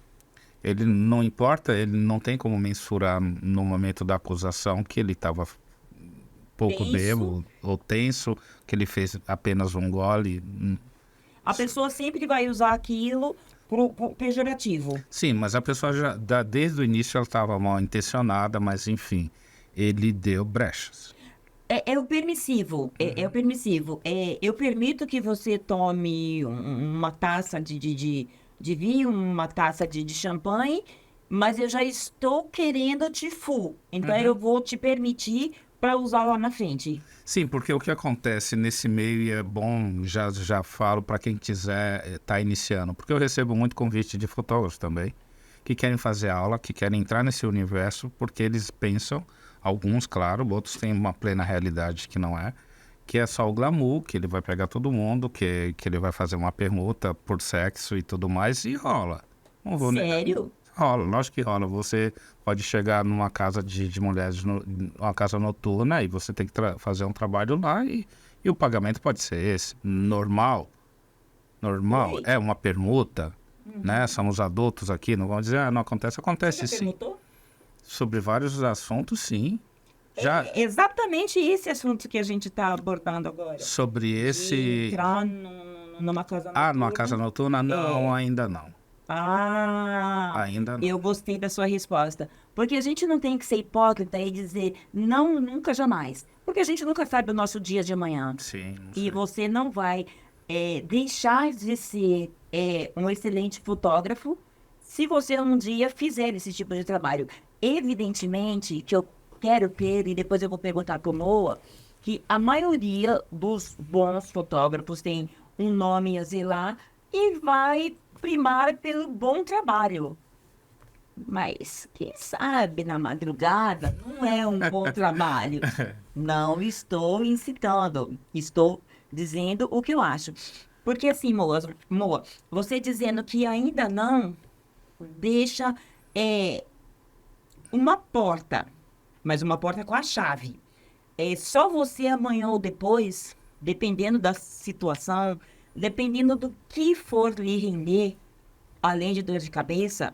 Ele não importa, ele não tem como mensurar no momento da acusação que ele estava pouco Tenso. bêbado ou tenso, que ele fez apenas um gole. A pessoa sempre vai usar aquilo pro pejorativo. Sim, mas a pessoa desde o início ela estava mal intencionada, mas enfim, ele deu brechas. É o permissivo, é o permissivo. Eu permito que você tome uma taça de vinho, uma taça de champanhe, mas eu já estou querendo te full. Então eu vou te permitir para usar lá na frente. Sim, porque o que acontece nesse meio, e é bom, já falo para quem quiser estar iniciando, porque eu recebo muito convite de fotógrafos também, que querem fazer aula, que querem entrar nesse universo, porque eles pensam, alguns, claro, outros têm uma plena realidade que não é, que é só o glamour, que ele vai pegar todo mundo, que ele vai fazer uma permuta por sexo e tudo mais, e rola. Não vou negar. Sério? Rola, lógico que rola. Você pode chegar numa casa de mulheres, numa casa noturna, e você tem que fazer um trabalho lá, e o pagamento pode ser esse. Normal. Oi. É uma permuta, né? Somos adultos aqui, não vamos dizer, não acontece. Acontece Você sim. perguntou? Sobre vários assuntos, sim. Já É exatamente esse assunto que a gente está abordando agora. sobre De esse... entrar numa casa noturna. numa casa noturna? Não, ainda não. Ainda não. Eu gostei da sua resposta. Porque a gente não tem que ser hipócrita e dizer não, nunca, jamais. Porque a gente nunca sabe o nosso dia de amanhã. Sim, não E sei. você não vai deixar de ser um excelente fotógrafo se você um dia fizer esse tipo de trabalho. Evidentemente que eu quero ter, e depois eu vou perguntar para o Noah, que a maioria dos bons fotógrafos tem um nome a zelar e vai primar pelo bom trabalho. Mas, quem sabe, na madrugada não é um bom trabalho. Não estou incitando, estou dizendo o que eu acho. Porque assim, Moa, você dizendo que ainda não deixa uma porta, mas uma porta com a chave. É só você amanhã ou depois, dependendo da situação, dependendo do que for lhe render, além de dor de cabeça,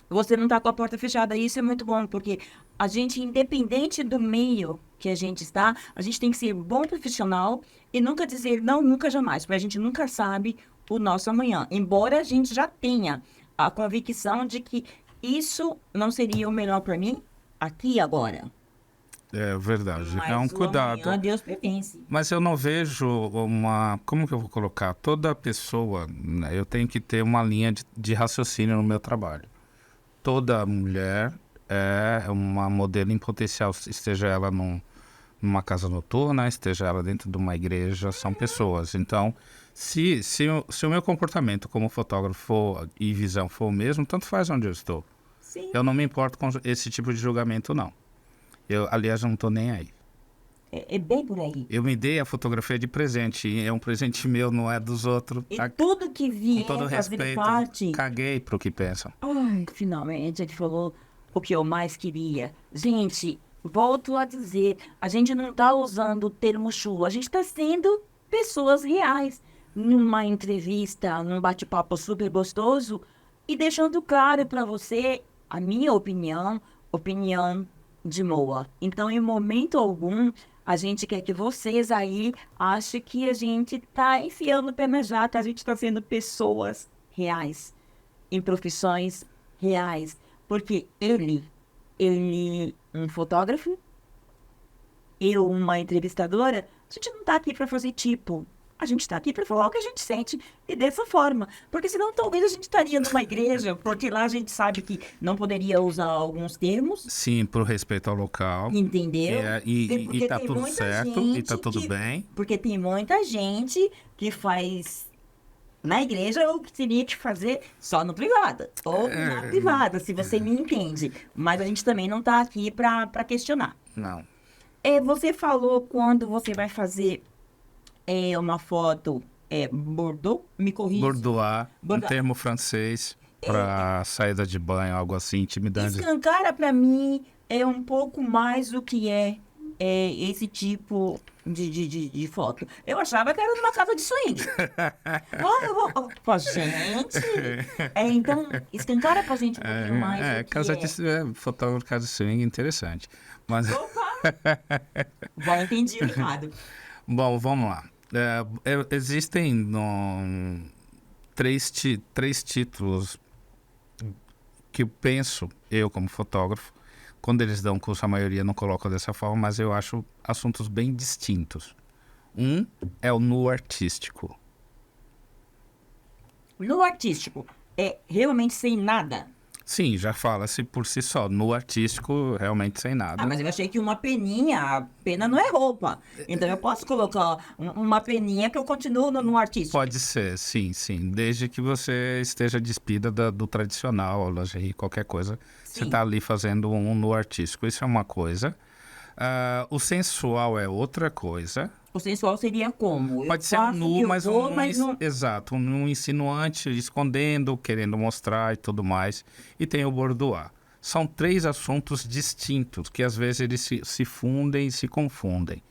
você não está com a porta fechada. Isso é muito bom, porque a gente, independente do meio que a gente está, a gente tem que ser bom profissional e nunca dizer não, nunca, jamais, porque a gente nunca sabe o nosso amanhã. Embora a gente já tenha a convicção de que isso não seria o melhor para mim aqui e agora. É verdade. Mas É um o cuidado. amanhã Deus pertence. Mas eu não vejo uma... Como que eu vou colocar? Toda pessoa, né, eu tenho que ter uma linha de raciocínio no meu trabalho. Toda mulher é uma modelo em potencial, esteja ela numa casa noturna, esteja ela dentro de uma igreja, são pessoas. Então, se o meu comportamento como fotógrafo e visão for o mesmo, tanto faz onde eu estou. Sim. Eu não me importo com esse tipo de julgamento, não. Eu, aliás, não estou nem aí. É bem por aí. Eu me dei a fotografia de presente, e é um presente meu, não é dos outros. E Tá? tudo que Com vier todo fazer respeito, parte... caguei pro que pensam. Ai, finalmente ele falou o que eu mais queria. Gente, volto a dizer, a gente não está usando o termo chulo, a gente está sendo pessoas reais. Numa entrevista, num bate-papo super gostoso e deixando claro para você a minha opinião, opinião de Moa. Então, em momento algum, a gente quer que vocês aí achem que a gente está enfiando o pé na jaca, a gente está sendo pessoas reais, em profissões reais. Porque ele, um fotógrafo, eu, uma entrevistadora, a gente não está aqui para fazer tipo. A gente está aqui para falar o que a gente sente e dessa forma. Porque senão talvez a gente estaria numa igreja, porque lá a gente sabe que não poderia usar alguns termos, Sim, por respeito ao local. entendeu? E Porque tá tem tudo muita certo, e gente tá tudo que- bem. Porque tem muita gente que faz na igreja o que teria que fazer só no privado. Ou na privada, se você me entende. Mas a gente também não está aqui para questionar. Não. Você falou quando você vai fazer uma foto Bordeaux, me corrija. Bordoar, um Bordoar. termo francês para saída de banho, algo assim, intimidade. Escancara para mim é um pouco mais o que é esse tipo de foto. Eu achava que era numa casa de swing. Gente. Então, escancara pra gente um pouquinho mais. o que casa é. de fotógrafo, casa de swing, interessante. Mas, Bom, entendi errado. bom, vamos lá. Existem três títulos que eu penso, eu como fotógrafo, quando eles dão curso, a maioria não coloca dessa forma, mas eu acho assuntos bem distintos. Um é o nu artístico. No artístico, é realmente sem nada. Sim, já fala-se por si só. Nu artístico, realmente sem nada. Ah, mas eu achei que uma peninha, a pena não é roupa. Então eu posso colocar uma peninha que eu continuo no artístico. Pode ser, sim, sim. Desde que você esteja despida do tradicional, lingerie, qualquer coisa. Você Sim. está ali fazendo um nu artístico. Isso é uma coisa. O sensual é outra coisa. O sensual seria como? Pode ser um faço o que nu, eu mas vou, um mas não... exato, um nu insinuante, escondendo, querendo mostrar e tudo mais. E tem o boudoir. São três assuntos distintos, que às vezes eles se fundem e se confundem.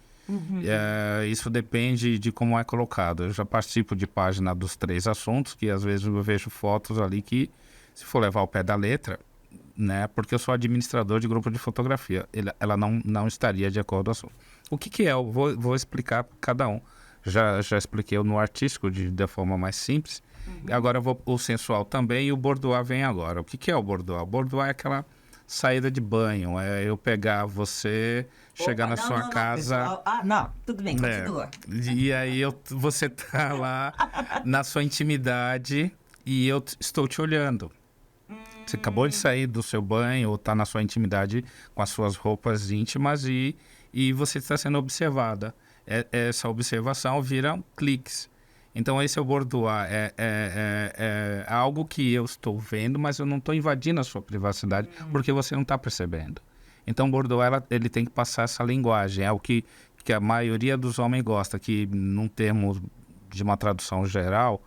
Isso depende de como é colocado. Eu já participo de página dos três assuntos, que às vezes eu vejo fotos ali que, se for levar ao pé da letra, né, porque eu sou administrador de grupo de fotografia, ela não estaria de acordo com o assunto. O que é? Eu vou explicar cada um. Já expliquei no artístico da forma mais simples. Agora eu vou o sensual também e o boudoir vem agora. O que é o boudoir? O boudoir é aquela saída de banho. É eu pegar você, chegar na sua casa... pessoal. Não, tudo bem, continua. E aí você tá lá na sua intimidade e eu estou te olhando. Você acabou de sair do seu banho ou está na sua intimidade com as suas roupas íntimas e você está sendo observada. Essa observação vira cliques. Então esse é o boudoir. É algo que eu estou vendo, mas eu não estou invadindo a sua privacidade porque você não está percebendo. Então o boudoir ele tem que passar essa linguagem. É o que a maioria dos homens gosta, que num termo de uma tradução geral,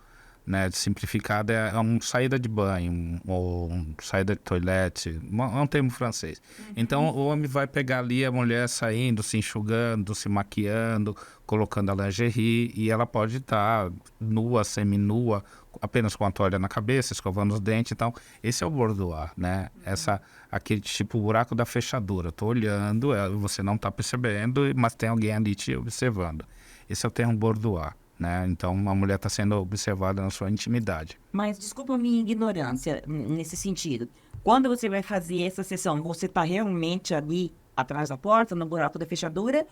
né, simplificada, é uma saída de banho ou saída de toilette, é um termo francês. Então o homem vai pegar ali a mulher saindo, se enxugando, se maquiando, colocando a lingerie, e ela pode estar nua, seminua, apenas com a toalha na cabeça, escovando os dentes. Então esse é o boudoir, né? Aquele tipo buraco da fechadura. Tô olhando, você não está percebendo, mas tem alguém ali te observando. Esse é o termo boudoir. Né? Então, a mulher está sendo observada na sua intimidade. Mas desculpa a minha ignorância nesse sentido. Quando você vai fazer essa sessão, você está realmente ali atrás da porta, no buraco da fechadura?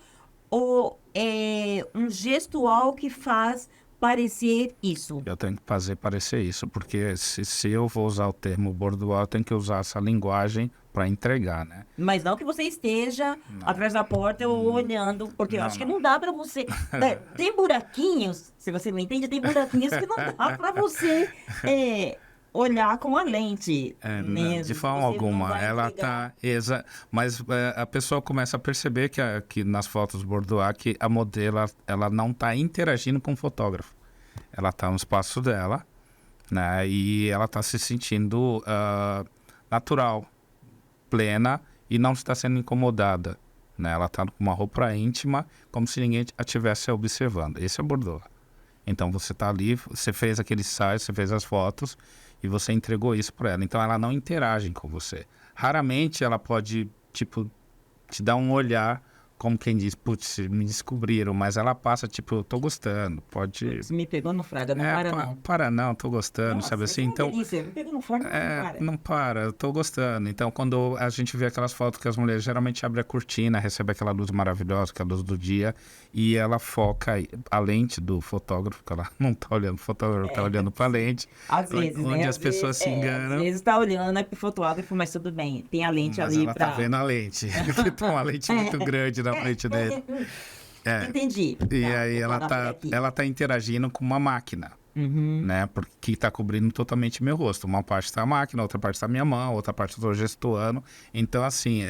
Ou é um gestual que faz parecer isso? Eu tenho que fazer parecer isso, porque se eu vou usar o termo boudoir, eu tenho que usar essa linguagem para entregar, né? Mas não que você esteja atrás da porta ou olhando, porque eu acho que não dá para você... Tem buraquinhos, se você não entende, tem buraquinhos que não dá para você olhar com a lente. De forma alguma. Ela tá... Mas a pessoa começa a perceber que nas fotos boudoir, que a modelo ela não está interagindo com o fotógrafo. Ela está no espaço dela, né? E ela está se sentindo natural, plena, e não está sendo incomodada, né? Ela está com uma roupa íntima, como se ninguém a estivesse observando. Esse é o boudoir. Então você está ali, você fez aquele site, você fez as fotos e você entregou isso para ela. Então ela não interage com você. Raramente ela pode, tipo, te dar um olhar, como quem diz, putz, me descobriram, mas ela passa, tipo, eu tô gostando, pode... Você me pegou no fraga, não para não. Para não, tô gostando, Nossa, sabe assim? é uma Então, delícia, me pegou no fraga, não para. não para, eu tô gostando. Então, quando a gente vê aquelas fotos que as mulheres geralmente abrem a cortina, recebe aquela luz maravilhosa, que é a luz do dia, e ela foca a lente do fotógrafo, que ela não tá olhando, o fotógrafo tá olhando pra lente, Às vezes, onde né? as pessoas se enganam. Às vezes tá olhando é pro fotógrafo, mas tudo bem, tem a lente Mas ali ela pra... tá vendo a lente, que tem uma lente muito grande na frente dele. Entendi. E Tá, aí vou parar por aqui. ela tá interagindo com uma máquina, né? Porque está cobrindo totalmente meu rosto. Uma parte está a máquina, outra parte está a minha mão, outra parte eu estou gestuando. Então, assim,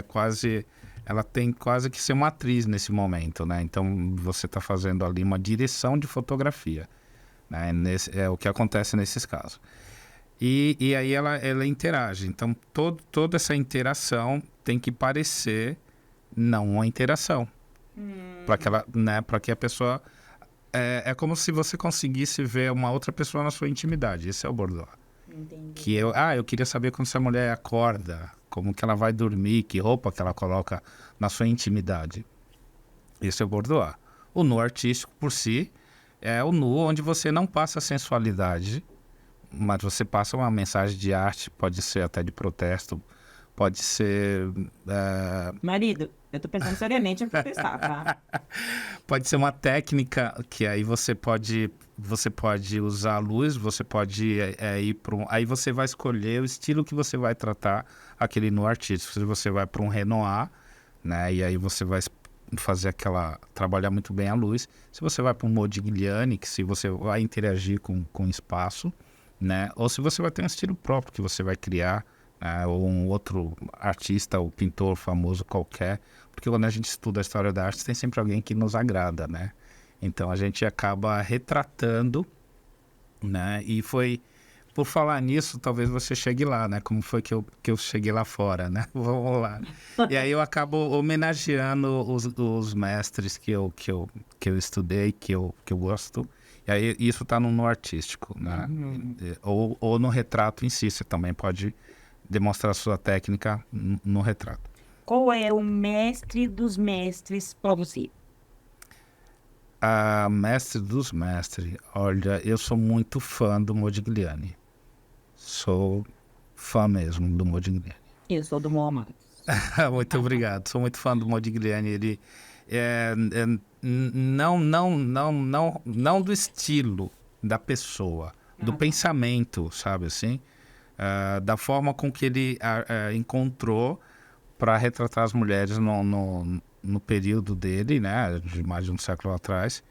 quase... Ela tem quase que ser uma atriz nesse momento, né? Então, você está fazendo ali uma direção de fotografia, né? É o que acontece nesses casos. E aí ela interage. Então, toda essa interação tem que parecer não uma interação. Para que a pessoa... É como se você conseguisse ver uma outra pessoa na sua intimidade. Esse é o boudoir. Entendi. Que eu queria saber como essa mulher acorda, como que ela vai dormir, que roupa que ela coloca na sua intimidade. Esse é o boudoir. O nu artístico, por si, é o nu onde você não passa sensualidade, mas você passa uma mensagem de arte, pode ser até de protesto, pode ser... Marido, eu tô pensando seriamente em protestar, tá? Pode ser uma técnica que aí você pode usar a luz, você pode ir para aí você vai escolher o estilo que você vai tratar aquele nu artístico. Se você vai para um Renoir, né, e aí você vai fazer trabalhar muito bem a luz. Se você vai para um Modigliani, que se você vai interagir com o espaço, né, ou se você vai ter um estilo próprio que você vai criar, ou um outro artista ou pintor famoso qualquer, porque quando a gente estuda a história da arte tem sempre alguém que nos agrada, né? Então a gente acaba retratando, né? E foi, por falar nisso, talvez você chegue lá, né? Como foi que eu cheguei lá fora, né? Vamos lá. E aí eu acabo homenageando os mestres que eu estudei, que eu gosto. E aí isso está no artístico, né? Ou no retrato em si, você também pode demonstrar sua técnica no retrato. Qual é o mestre dos mestres para você? A mestre dos mestres, olha, eu sou muito fã do Modigliani. Sou fã mesmo do Modigliani. Eu sou do Mohamed. Muito obrigado. Sou muito fã do Modigliani. Ele não do estilo da pessoa, do pensamento, sabe assim? Da forma com que ele encontrou para retratar as mulheres no período dele, né, de mais de um século atrás,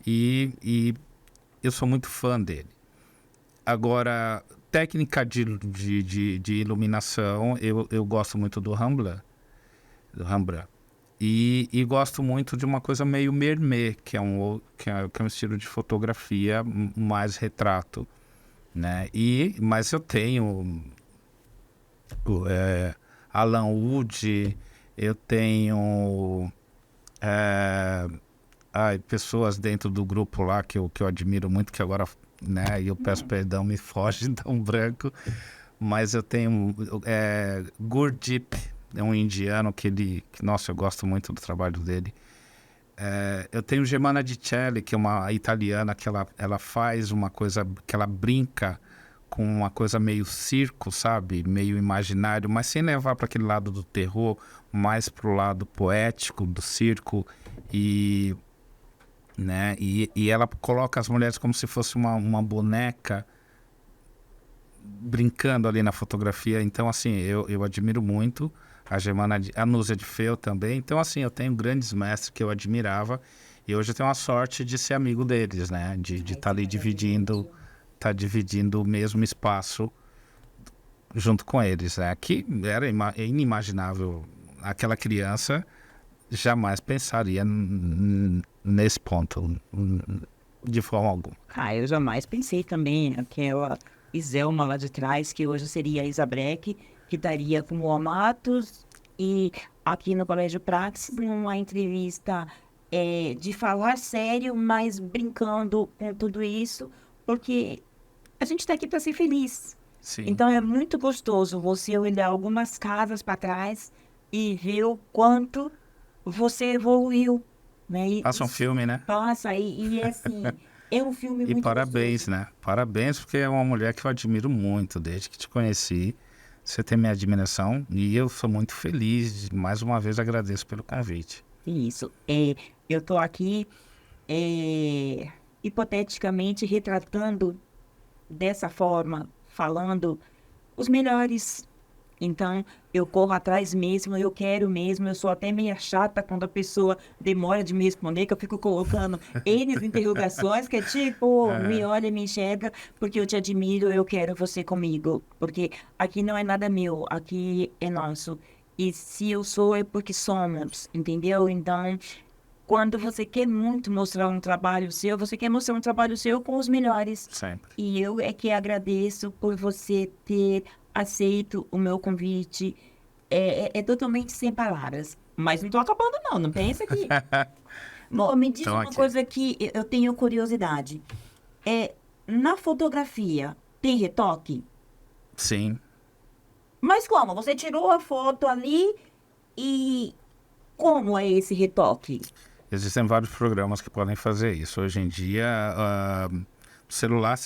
e eu sou muito fã dele. Agora, técnica de iluminação, eu gosto muito do Rembrandt, e gosto muito de uma coisa meio Vermeer, que é um estilo de fotografia mais retrato, né? Mas eu tenho Alan Wood, eu tenho pessoas dentro do grupo lá que eu admiro muito, que agora, né, eu peço perdão, me foge de um branco, mas eu tenho Gurdjieff, é um indiano nossa, eu gosto muito do trabalho dele. Eu tenho Germana Di Celli, que é uma italiana, que ela faz uma coisa, que ela brinca com uma coisa meio circo, sabe? Meio imaginário, mas sem levar para aquele lado do terror, mais para o lado poético do circo. Né? E ela coloca as mulheres como se fosse uma boneca brincando ali na fotografia. Então, assim, eu admiro muito a Núzia de Feu também. Então, assim, eu tenho grandes mestres que eu admirava e hoje eu tenho a sorte de ser amigo deles, né? De estar ali dividindo o mesmo espaço junto com eles, né? Que era inimaginável. Aquela criança jamais pensaria nesse ponto, de forma alguma. Eu jamais pensei também aquela Iselma lá de trás, que hoje seria a Isa Breck, que estaria com o Amatos, e aqui no Colégio Praxis, numa entrevista de falar sério, mas brincando com tudo isso, porque a gente está aqui para ser feliz. Sim. Então é muito gostoso você olhar algumas casas para trás e ver o quanto você evoluiu, né? Passa um filme, né? Passa, e assim, é um filme muito parabéns, gostoso. né? Parabéns, porque é uma mulher que eu admiro muito, desde que te conheci. Você tem minha admiração e eu sou muito feliz. Mais uma vez agradeço pelo convite. Isso. Eu estou aqui, hipoteticamente, retratando dessa forma, falando os melhores. Então, eu corro atrás mesmo, eu quero mesmo, eu sou até meio chata quando a pessoa demora de me responder, que eu fico colocando N interrogações, que é tipo, me olha, me enxerga, porque eu te admiro, eu quero você comigo. Porque aqui não é nada meu, aqui é nosso. E se eu sou, é porque somos, entendeu? Então, quando você quer muito mostrar um trabalho seu, você quer mostrar um trabalho seu com os melhores. Sempre. E eu é que agradeço por você ter aceito o meu convite. É totalmente sem palavras. Mas não tô acabando, não. Não pensa que... Bom, me diz Então, uma aqui. coisa que eu tenho curiosidade. Na fotografia, tem retoque? Sim. Mas como? Você tirou a foto ali e como é esse retoque? Existem vários programas que podem fazer isso. Hoje em dia, o celular,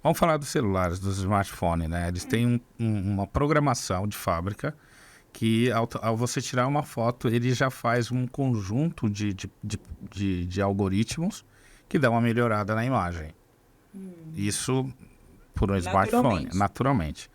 vamos falar dos celulares, dos smartphones, né? Eles têm uma programação de fábrica que, ao você tirar uma foto, ele já faz um conjunto de algoritmos que dá uma melhorada na imagem. Isso por um smartphone, naturalmente.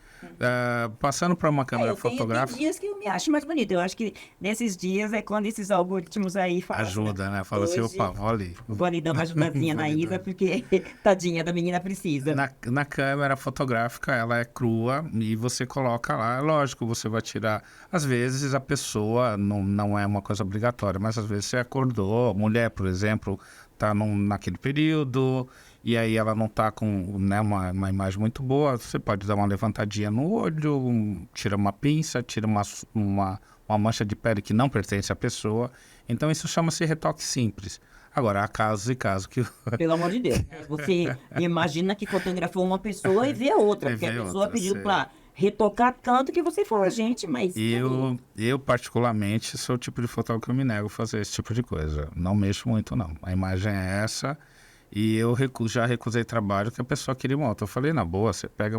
Passando para uma câmera Tem fotográfica, dias que eu me acho mais bonita. Eu acho que nesses dias é quando esses algoritmos aí fazem. ajuda, né? Fala assim, Hoje- opa, olha ali. Vou ali dar uma ajudadinha na Isa, porque tadinha da menina precisa. Na câmera fotográfica, ela é crua e você coloca lá. Lógico, você vai tirar. Às vezes a pessoa não é uma coisa obrigatória, mas às vezes você acordou. A mulher, por exemplo, tá naquele período e aí ela não tá com, né, uma imagem muito boa. Você pode dar uma levantadinha no olho, tira uma pinça, tira uma mancha de pele que não pertence à pessoa. Então isso chama-se retoque simples. Agora, há casos e casos que Pelo amor de Deus. Você imagina que fotografou uma pessoa e vê a outra. E Porque a vê pessoa outra, pediu sei. pra retocar tanto que você falou, gente, mas... Eu particularmente, sou o tipo de fotógrafo que eu me nego a fazer esse tipo de coisa. Não mexo muito, não. A imagem é essa e eu já recusei trabalho que a pessoa queria uma outra. Eu falei, na boa, você pega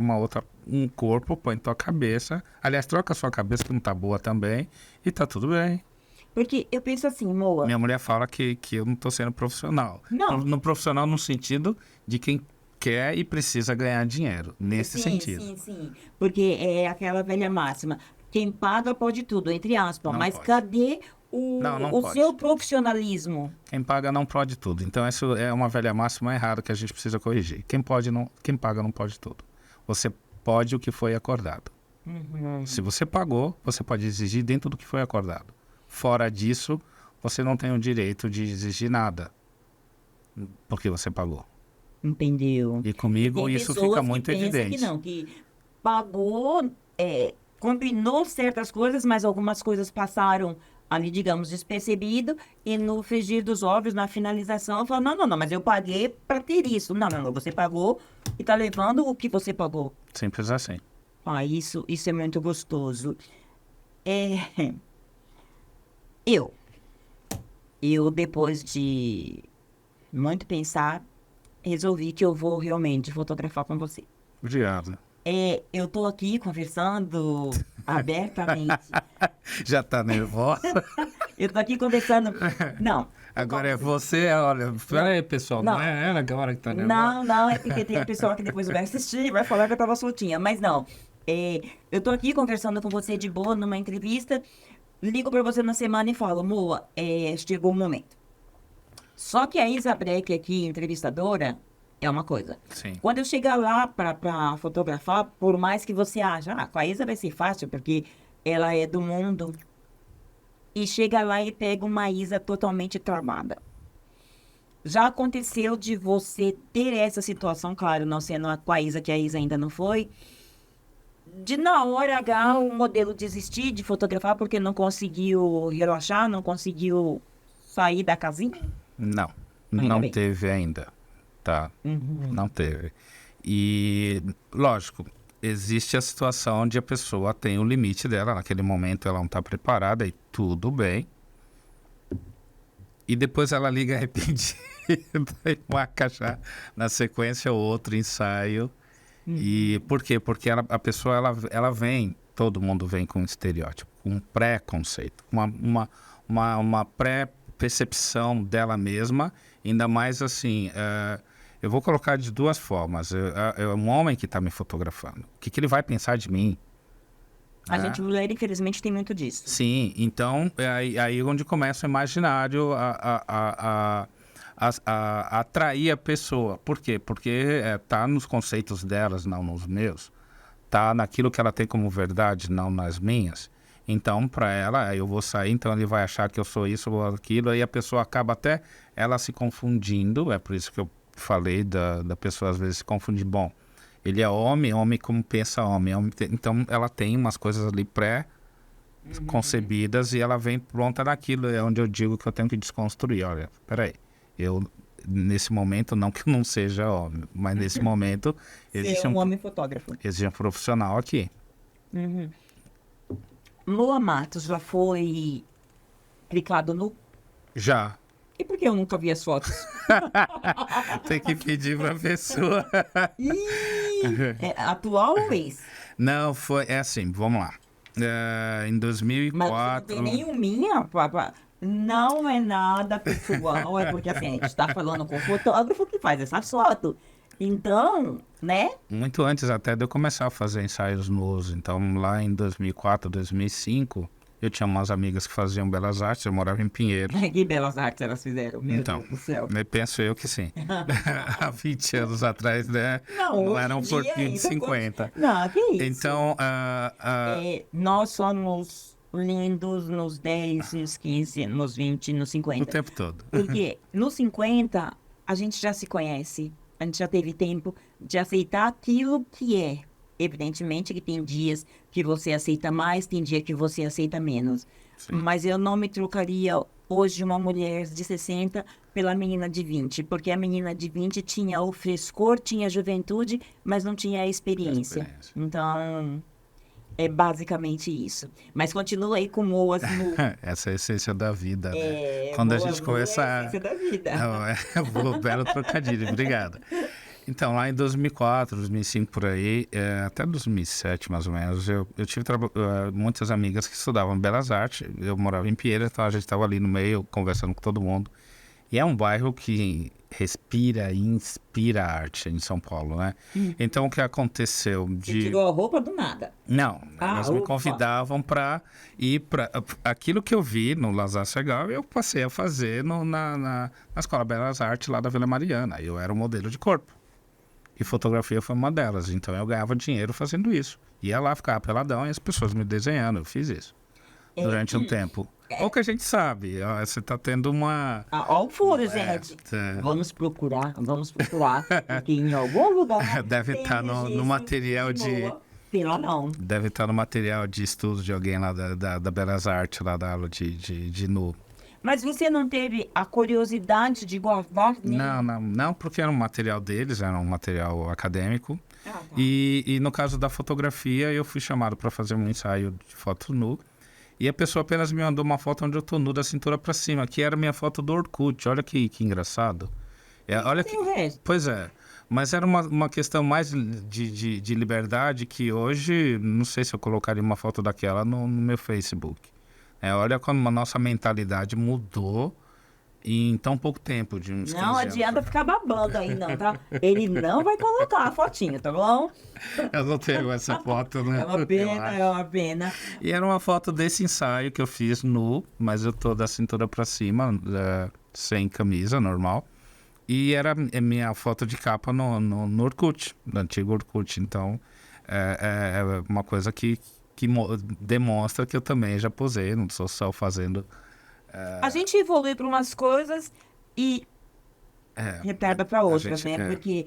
um corpo, põe em tua cabeça. Aliás, troca a sua cabeça que não tá boa também e tá tudo bem. Porque eu penso assim, Moa... Minha mulher fala que eu não tô sendo profissional. Não. No profissional no sentido de quem quer e precisa ganhar dinheiro. Nesse sentido. Sim. Porque é aquela velha máxima. Quem paga pode tudo, entre aspas. Não Mas pode. cadê Não o pode. seu profissionalismo? Quem paga não pode tudo. Então, essa é uma velha máxima errada que a gente precisa corrigir. Quem paga não pode tudo. Você pode o que foi acordado. Se você pagou, você pode exigir dentro do que foi acordado. Fora disso, você não tem o direito de exigir nada. Porque você pagou. Entendeu? E comigo Tem isso pessoas fica que muito pensam evidente. que não, que pagou, combinou certas coisas, mas algumas coisas passaram ali, digamos, despercebido, e no frigir dos ovos, na finalização, fala, não, mas eu paguei para ter isso. Não, você pagou e tá levando o que você pagou. Simples assim. Ah, isso é muito gostoso. Eu, depois de muito pensar, resolvi que eu vou realmente fotografar com você. Obrigado. Eu tô aqui conversando abertamente. Já tá nervosa? Eu tô aqui conversando. Não. Agora é você, olha. Pera aí, pessoal. Não é ela agora que tá nervosa? Não, é porque tem pessoa que depois vai assistir e vai falar que eu tava soltinha. Mas não. Eu tô aqui conversando com você de boa numa entrevista. Ligo pra você na semana e falo, Moa, chegou o momento. Só que a Isa Breck aqui, entrevistadora, é uma coisa. Sim. Quando eu chegar lá pra fotografar, por mais que você ache, com a Isa vai ser fácil, porque ela é do mundo. E chega lá e pega uma Isa totalmente travada. Já aconteceu de você ter essa situação, claro, não sendo com a Isa, que a Isa ainda não foi, de na hora H o modelo desistir de fotografar porque não conseguiu relaxar, não conseguiu sair da casinha? Não. Ainda Não bem. teve ainda. Tá. Não teve. E, lógico, existe a situação onde a pessoa tem o limite dela. Naquele momento ela não está preparada e tudo bem. E depois ela liga arrependida e marca já na sequência outro ensaio. E por quê? Porque a pessoa ela vem, todo mundo vem com um estereótipo, com um pré-conceito, uma pré-percepção dela mesma, ainda mais assim. Eu vou colocar de duas formas. É um homem que está me fotografando. O que ele vai pensar de mim? A gente, mulher, infelizmente, tem muito disso. Sim, então é aí onde começa o imaginário a atrair a pessoa. Por quê? Porque tá nos conceitos delas, não nos meus. Tá naquilo que ela tem como verdade, não nas minhas. Então, para ela, eu vou sair, então ele vai achar que eu sou isso ou aquilo, aí a pessoa acaba até ela se confundindo. É por isso que eu falei da pessoa às vezes se confundir. Bom, ele é homem como pensa homem. Então ela tem umas coisas ali concebidas e ela vem pronta naquilo. É onde eu digo que eu tenho que desconstruir. Olha, peraí, eu nesse momento, não que eu não seja homem, mas nesse momento existe Ser um homem fotógrafo. existe um profissional aqui. Lua Matos já foi clicado no... Já. E por que eu nunca vi as fotos? Tem que pedir pra pessoa. É atual ou ex? Não, é assim, vamos lá. Em Mas você não 2004... tem nenhum minha, não é nada pessoal, é porque assim, a gente tá falando com o fotógrafo que faz essa foto. Então, né? Muito antes até de eu começar a fazer ensaios nus. Então, lá em 2004, 2005, eu tinha umas amigas que faziam belas artes, eu morava em Pinheiro. Que belas artes elas fizeram, meu Então, Deus do céu. penso eu que sim. Há 20 anos atrás, né? Não, Não era um hoje em dia corpinho de ainda 50. Não, que isso. Então, Nós somos lindos nos 10, nos 15, nos 20, nos o 50. tempo todo. Porque nos 50, a gente já se conhece, a gente já teve tempo de aceitar aquilo que é. Evidentemente que tem dias que você aceita mais, tem dia que você aceita menos. Sim. Mas eu não me trocaria hoje uma mulher de 60 pela menina de 20, porque a menina de 20 tinha o frescor, tinha a juventude, mas não tinha a experiência. Então, é basicamente isso. Mas continua aí com moas no... Essa é a essência da vida, né? Quando a gente é começa a essência da vida. Belo trocadilho, obrigado. Então, lá em 2004, 2005, por aí, até 2007, mais ou menos, eu tive muitas amigas que estudavam Belas Artes. Eu morava em Pinheiro, então a gente estava ali no meio, conversando com todo mundo. E é um bairro que respira e inspira arte em São Paulo, né? Então, o que aconteceu Você tirou a roupa do nada. Não, elas me ufa. convidavam para ir para... Aquilo que eu vi no Lazar Segal, eu passei a fazer na Escola Belas Artes lá da Vila Mariana. Eu era um modelo de corpo. E fotografia foi uma delas. Então, eu ganhava dinheiro fazendo isso. Ia lá, ficava peladão e as pessoas me desenhando. Eu fiz isso durante um tempo. Ou que a gente sabe, ó, você está tendo uma... Ó o furo, gente. Vamos procurar, porque em algum lugar Deve tem estar no registro material de... Moa. Pela não. Deve estar no material de estudo de alguém lá da Belas Artes, lá da aula de nu. Mas você não teve a curiosidade de guardar? Não, porque era um material deles, era um material acadêmico. Tá. E no caso da fotografia, eu fui chamado para fazer um ensaio de foto nu. E a pessoa apenas me mandou uma foto onde eu tô nu da cintura para cima, que era a minha foto do Orkut. Olha que engraçado. Olha que... o resto. Pois é. Mas era uma questão mais de liberdade que hoje, não sei se eu colocaria uma foto daquela no meu Facebook. Olha como a nossa mentalidade mudou em tão pouco tempo, de uns 15 Não anos. adianta ficar babando aí, não, tá? Ele não vai colocar a fotinha, tá bom? Eu não tenho essa foto, né? É uma pena, é uma pena. E era uma foto desse ensaio que eu fiz nu, mas eu tô da cintura pra cima, sem camisa, normal. E era minha foto de capa no Orkut, no antigo Orkut. Então, é uma coisa que demonstra que eu também já posei, não sou só fazendo... A gente evolui para umas coisas e retarda para outras, né? Porque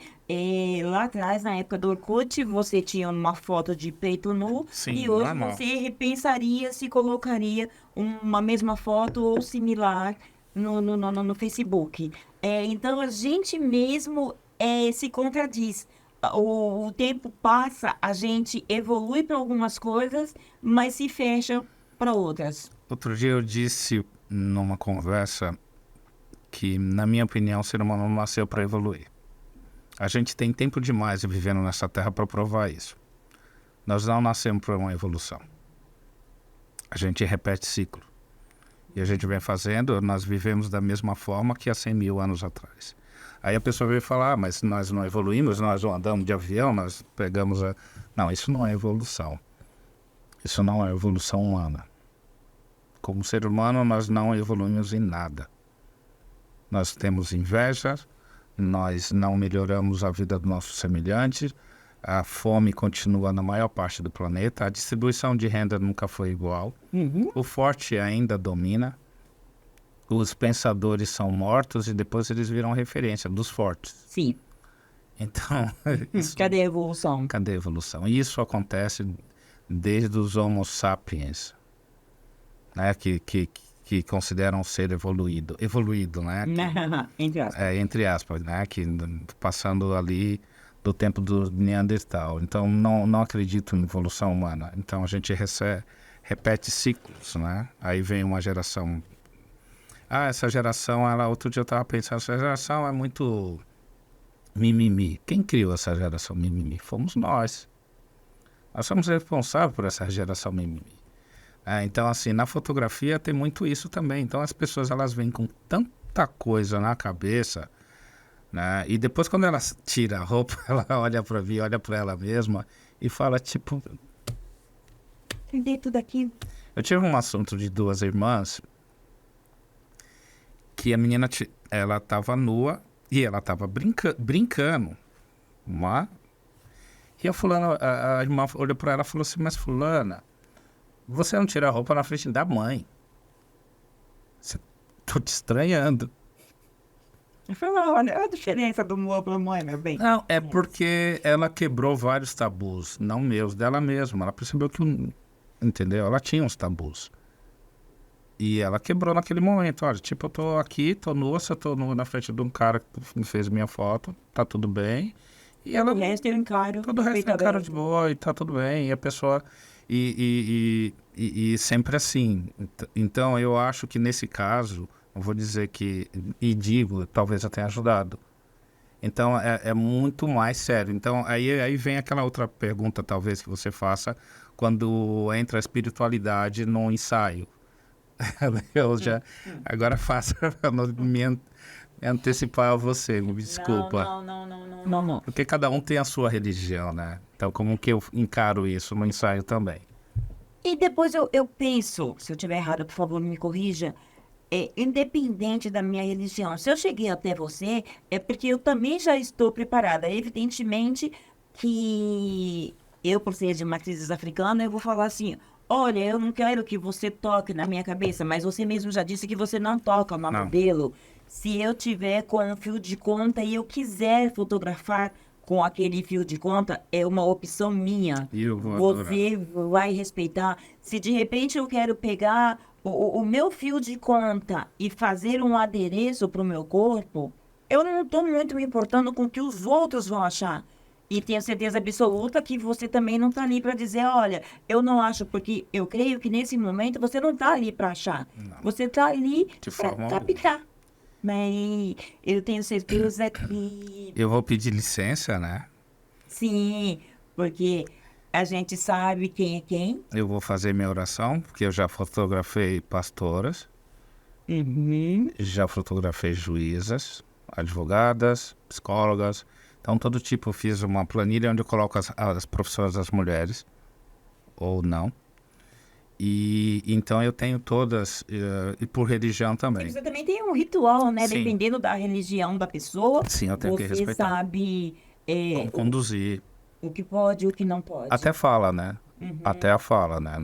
lá atrás, na época do Orkut, você tinha uma foto de peito nu. Sim, e hoje normal. você repensaria se colocaria uma mesma foto ou similar no Facebook. Então, a gente mesmo se contradiz. O tempo passa, a gente evolui para algumas coisas, mas se fecha para outras. Outro dia eu disse numa conversa que, na minha opinião, o ser humano não nasceu para evoluir. A gente tem tempo demais vivendo nessa terra para provar isso. Nós não nascemos para uma evolução. A gente repete ciclo. E a gente vem fazendo, nós vivemos da mesma forma que há 100 mil anos atrás. Aí a pessoa veio falar, mas nós não evoluímos, nós não andamos de avião, nós pegamos a... Não, isso não é evolução. Isso não é evolução humana. Como ser humano, nós não evoluímos em nada. Nós temos inveja, nós não melhoramos a vida do nosso semelhante, a fome continua na maior parte do planeta, a distribuição de renda nunca foi igual, o forte ainda domina, os pensadores são mortos e depois eles viram referência dos fortes. Sim. Então... Cadê a evolução? Cadê a evolução? Isso acontece desde os Homo sapiens. né? Que consideram ser evoluído, né? Entre aspas. Entre aspas, né? Passando ali do tempo do Neandertal. Então, não acredito em evolução humana. Então, a gente repete ciclos, né? Aí vem uma geração... essa geração, outro dia eu estava pensando, essa geração é muito mimimi. Quem criou essa geração mimimi? Fomos nós. Nós somos responsáveis por essa geração mimimi. Então, assim, na fotografia tem muito isso também. Então, as pessoas, elas vêm com tanta coisa na cabeça, né? E depois, quando ela tira a roupa, ela olha para mim, olha para ela mesma e fala, tipo... Entender tudo aqui. Eu tive um assunto de 2 irmãs que a menina, ela estava nua e ela estava brincando. E a irmã olhou para ela e falou assim, mas fulana, você não tira a roupa na frente da mãe. Tô te estranhando. Eu falei, olha a diferença do amor pra mãe, meu bem. Não, é porque ela quebrou vários tabus, não meus, dela mesma. Ela percebeu que, entendeu? Ela tinha uns tabus. E ela quebrou naquele momento. Olha, tipo, eu tô aqui, tô nua, se eu tô nua na frente de um cara que fez minha foto, tá tudo bem. E ela... O resto eu encaro. Todo o resto é cara de boa e tá tudo bem. E a pessoa... E sempre assim. Então, eu acho que nesse caso, eu vou dizer que... E digo, talvez eu tenha ajudado. Então, é muito mais sério. Então, aí vem aquela outra pergunta, talvez, que você faça quando entra a espiritualidade no ensaio. Eu já... Agora faça para me antecipar a você, me desculpa. Não. Porque cada um tem a sua religião, né? Então, como que eu encaro isso no ensaio também? E depois eu penso, se eu estiver errado, por favor, me corrija, independente da minha religião. Se eu cheguei até você, é porque eu também já estou preparada. Evidentemente que eu, por ser de matrizes africanas, eu vou falar assim, olha, eu não quero que você toque na minha cabeça, mas você mesmo já disse que você não toca no modelo. Se eu tiver com um fio de conta e eu quiser fotografar com aquele fio de conta, é uma opção minha. Você vai respeitar. Se de repente eu quero pegar o meu fio de conta e fazer um adereço para o meu corpo, eu não estou muito me importando com o que os outros vão achar. E tenho certeza absoluta que você também não está ali para dizer, olha, eu não acho, porque eu creio que nesse momento você não está ali para achar. Não. Você está ali para captar. Mas eu tenho certeza que... Eu vou pedir licença, né? Sim, porque a gente sabe quem é quem. Eu vou fazer minha oração, porque eu já fotografei pastoras, já fotografei juízas, advogadas, psicólogas. Então, todo tipo, eu fiz uma planilha onde eu coloco as profissões das mulheres, ou não. E então eu tenho todas, e por religião também. Você também tem um ritual, né? Sim. Dependendo da religião da pessoa. Sim, eu tenho que respeitar. Você sabe como conduzir. O que pode e o que não pode. Até fala, né? Até a fala, né?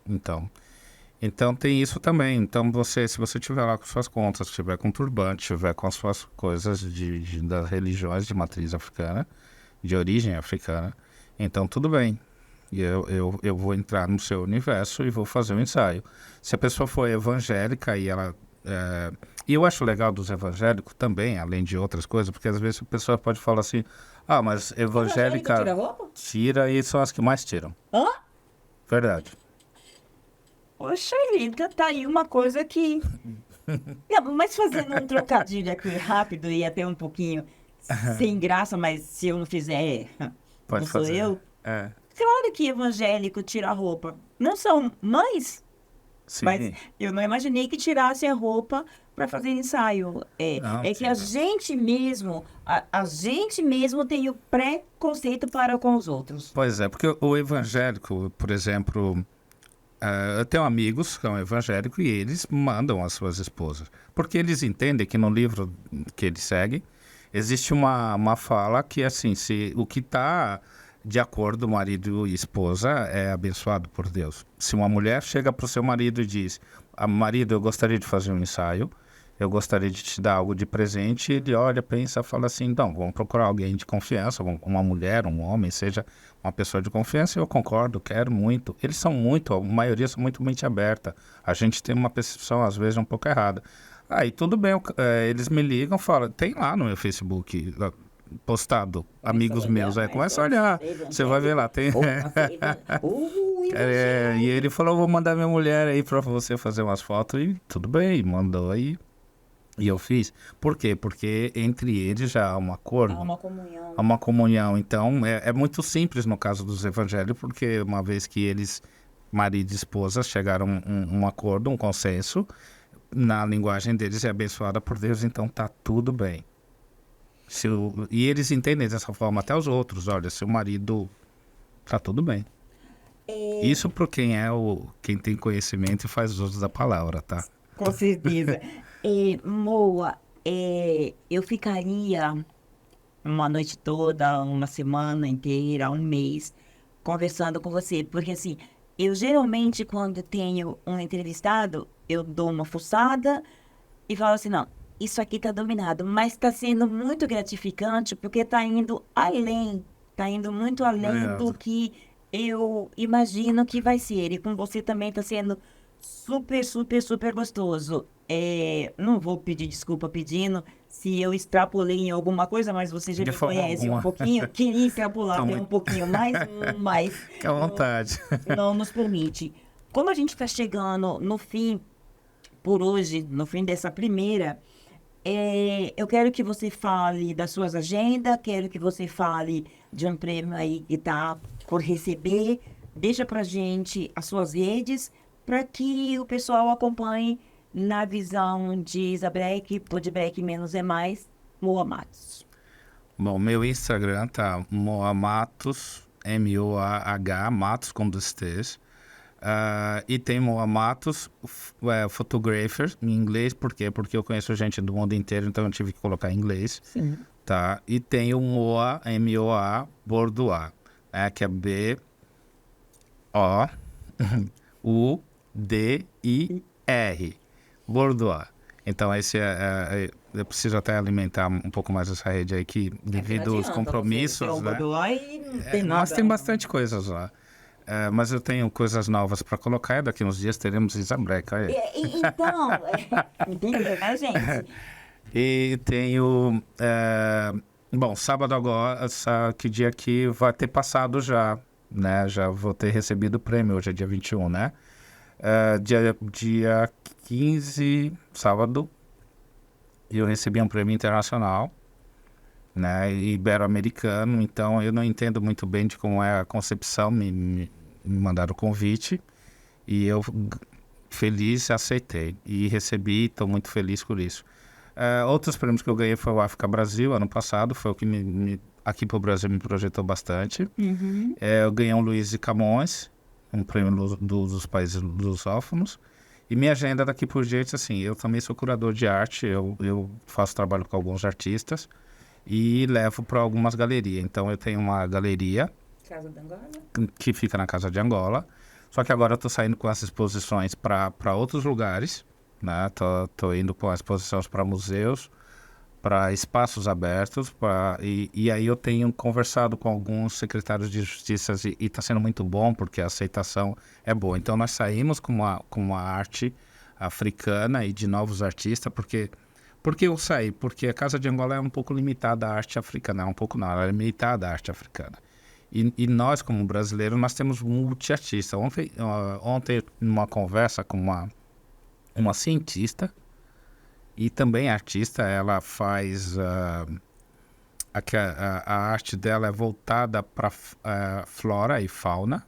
Então tem isso também. Então se você tiver lá com suas contas, estiver com turbante, estiver com as suas coisas das religiões de matriz africana, de origem africana, então tudo bem. E eu vou entrar no seu universo e vou fazer um ensaio. Se a pessoa for evangélica e ela... E eu acho legal dos evangélicos também, além de outras coisas, porque às vezes a pessoa pode falar assim, mas evangélica tira roupa? Tira e são as que mais tiram. Hã? Verdade. Poxa vida, tá aí uma coisa que... Não, mas fazendo um trocadilho aqui rápido e até um pouquinho sem graça, mas se eu não fizer, Pode não sou fazer. eu. É. Claro que evangélico tira a roupa. Não são mães? Sim. Mas eu não imaginei que tirasse a roupa para fazer ensaio. Não, que a gente mesmo tem o preconceito para com os outros. Pois é, porque o evangélico, por exemplo, eu tenho amigos que são evangélicos e eles mandam as suas esposas. Porque eles entendem que no livro que eles seguem, existe uma fala que, assim, se o que está de acordo, marido e esposa é abençoado por Deus. Se uma mulher chega para o seu marido e diz, marido, eu gostaria de fazer um ensaio, eu gostaria de te dar algo de presente. Ele olha, pensa, fala assim, então, vamos procurar alguém de confiança, uma mulher, um homem, seja uma pessoa de confiança. Eu concordo, quero muito. Eles são muito, a maioria são muito mente aberta. A gente tem uma percepção, às vezes, um pouco errada. Aí, tudo bem, eles me ligam, falam, tem lá no meu Facebook postado, amigos meus, começa a olhar, você vai ver lá, tem... e ele falou, vou mandar minha mulher aí pra você fazer umas fotos, e tudo bem, mandou aí, e eu fiz. Por quê? Porque entre eles já há um acordo. Há uma comunhão. Há uma comunhão, então é muito simples no caso dos evangelhos, porque uma vez que eles, marido e esposa, chegaram a um acordo, um consenso, na linguagem deles é abençoada por Deus, então tá tudo bem. E eles entendem dessa forma até os outros, olha, seu marido tá tudo bem. Isso para quem tem conhecimento e faz uso da palavra, tá? Com certeza. Moa, eu ficaria uma noite toda, uma semana inteira, um mês, conversando com você, porque assim, eu geralmente quando tenho um entrevistado, eu dou uma fuçada e falo assim, não, isso aqui tá dominado, mas tá sendo muito gratificante porque tá indo além, tá indo muito além do que eu imagino que vai ser. E com você também tá sendo super, super, super gostoso. Não vou pedir desculpa pedindo se eu extrapolei em alguma coisa, mas você já me conhece um pouquinho. Queria extrapolar até um pouquinho mais, mas Fique à vontade. não nos permite. Como a gente está chegando no fim, por hoje, no fim dessa primeira, eu quero que você fale das suas agendas, quero que você fale de um prêmio aí que está por receber. Deixa pra gente as suas redes para que o pessoal acompanhe na visão de Isabrec, Podbrec menos é mais, Moa Matos. Bom, meu Instagram tá Moa Matos, M-O-A-H, Matos com dois T's. E tem Moa Matos, photographer, em inglês, por quê? Porque eu conheço gente do mundo inteiro, então eu tive que colocar em inglês. Sim. Tá? E tem o Moa, M-O-A, Boudoir, que é B-O-U-D-I-R, Boudoir. Então, esse eu preciso até alimentar um pouco mais essa rede aí, que devido aos compromissos, né? Mas tem bastante coisas lá. Mas eu tenho coisas novas para colocar, e daqui uns dias teremos Isabrec. Então, entendeu, né, gente? E tenho... bom, sábado agora, que dia aqui vai ter passado já, né? Já vou ter recebido o prêmio, hoje é dia 21, né? Dia 15, sábado, eu recebi um prêmio internacional, né? Ibero-americano, então eu não entendo muito bem de como é a concepção, me mandaram o convite e eu feliz aceitei e recebi, estou muito feliz por isso. Outros prêmios que eu ganhei foi o África Brasil, ano passado, foi o que aqui para o Brasil me projetou bastante. Uhum. Eu ganhei um Luiz de Camões, um prêmio dos países lusófonos. E minha agenda daqui por diante, assim, eu também sou curador de arte, eu faço trabalho com alguns artistas e levo para algumas galerias. Então eu tenho uma galeria Casa de Angola, que fica na Casa de Angola, só que agora eu estou saindo com as exposições para outros lugares, né? Tô indo com as exposições para museus, para espaços abertos, e aí eu tenho conversado com alguns secretários de justiça e está sendo muito bom, porque a aceitação é boa. Então nós saímos com uma arte africana e de novos artistas, porque eu saí? Porque a Casa de Angola é um pouco limitada à arte africana, ela é limitada à arte africana. E nós, como brasileiros, nós temos multiartistas. Ontem, numa conversa com uma cientista, e também artista, ela faz... a arte dela é voltada para flora e fauna.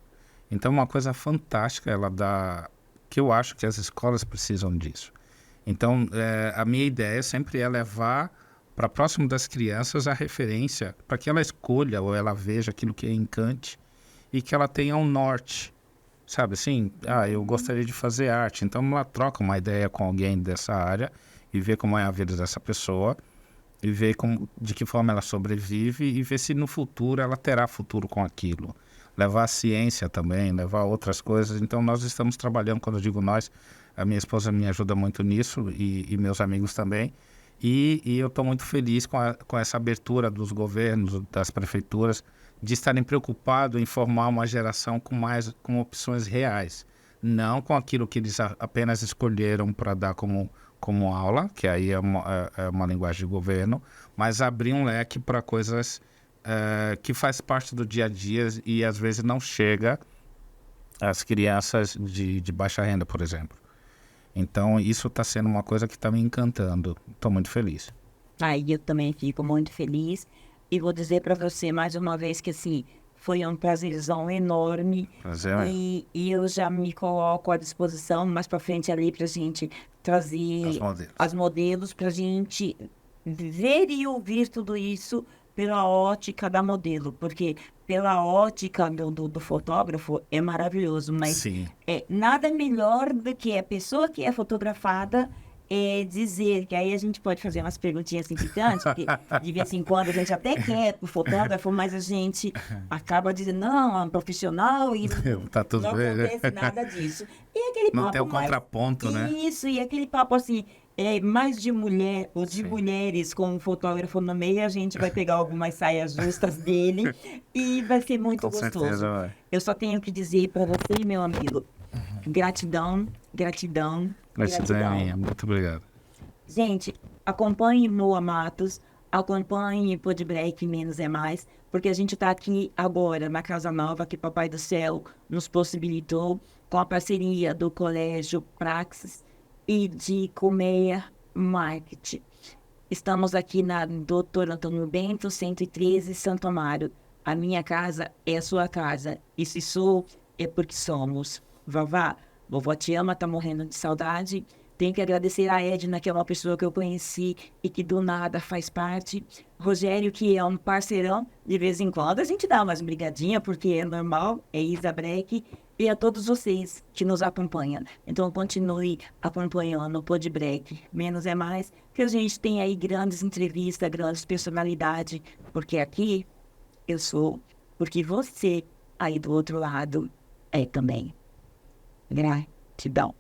Então, uma coisa fantástica, ela dá... que eu acho que as escolas precisam disso. Então, a minha ideia sempre é levar para próximo das crianças a referência, para que ela escolha ou ela veja aquilo que a encante e que ela tenha um norte. Sabe assim? Eu gostaria de fazer arte. Então, ela troca uma ideia com alguém dessa área e vê como é a vida dessa pessoa e vê de que forma ela sobrevive e vê se no futuro ela terá futuro com aquilo. Levar a ciência também, levar outras coisas. Então, nós estamos trabalhando, quando eu digo nós, A minha esposa me ajuda muito nisso e meus amigos também. E eu estou muito feliz com essa abertura dos governos, das prefeituras, de estarem preocupados em formar uma geração com opções reais. Não com aquilo que eles apenas escolheram para dar como aula, que aí é uma linguagem de governo, mas abrir um leque para coisas que faz parte do dia a dia e às vezes não chega às crianças de baixa renda, por exemplo. Então, isso está sendo uma coisa que está me encantando. Estou muito feliz. Aí eu também fico muito feliz. E vou dizer para você mais uma vez que, assim, foi um prazerzão enorme. Prazer, E eu já me coloco à disposição mais para frente ali para a gente trazer as modelos para a gente ver e ouvir tudo isso pela ótica da modelo, porque pela ótica do fotógrafo é maravilhoso, mas Sim. Nada melhor do que a pessoa que é fotografada dizer, que aí a gente pode fazer umas perguntinhas assim picantes, porque de vez em quando a gente até quer o fotógrafo, mas a gente acaba dizendo, não, é um profissional e Tá tudo não bem, acontece nada disso. E aquele Não papo tem o contraponto, né? Isso, e aquele papo assim, mais de mulher, ou de Sim. mulheres com um fotógrafo no meio, a gente vai pegar algumas saias justas dele e vai ser muito Com gostoso. certeza, vai. Eu só tenho que dizer para você, meu amigo, gratidão, gratidão, Gratidão é minha. Muito obrigado. Gente, acompanhe Moa Matos, acompanhe Pod Break Menos é Mais, porque a gente está aqui agora na Casa Nova que Papai do Céu nos possibilitou, com a parceria do Colégio Praxis e de Colmeia Marketing. Estamos aqui na Doutor Antônio Bento, 113, Santo Amaro. A minha casa é a sua casa. E se sou, é porque somos. Vavá, vovó te ama, tá morrendo de saudade. Tenho que agradecer a Edna, que é uma pessoa que eu conheci e que do nada faz parte. Rogério, que é um parceirão, de vez em quando a gente dá umas brigadinhas, porque é normal, é Isa Breck. E a todos vocês que nos acompanham. Então, continue acompanhando o Pod Break. Menos é mais, que a gente tem aí grandes entrevistas, grandes personalidades, porque aqui eu sou, porque você aí do outro lado é também. Gratidão.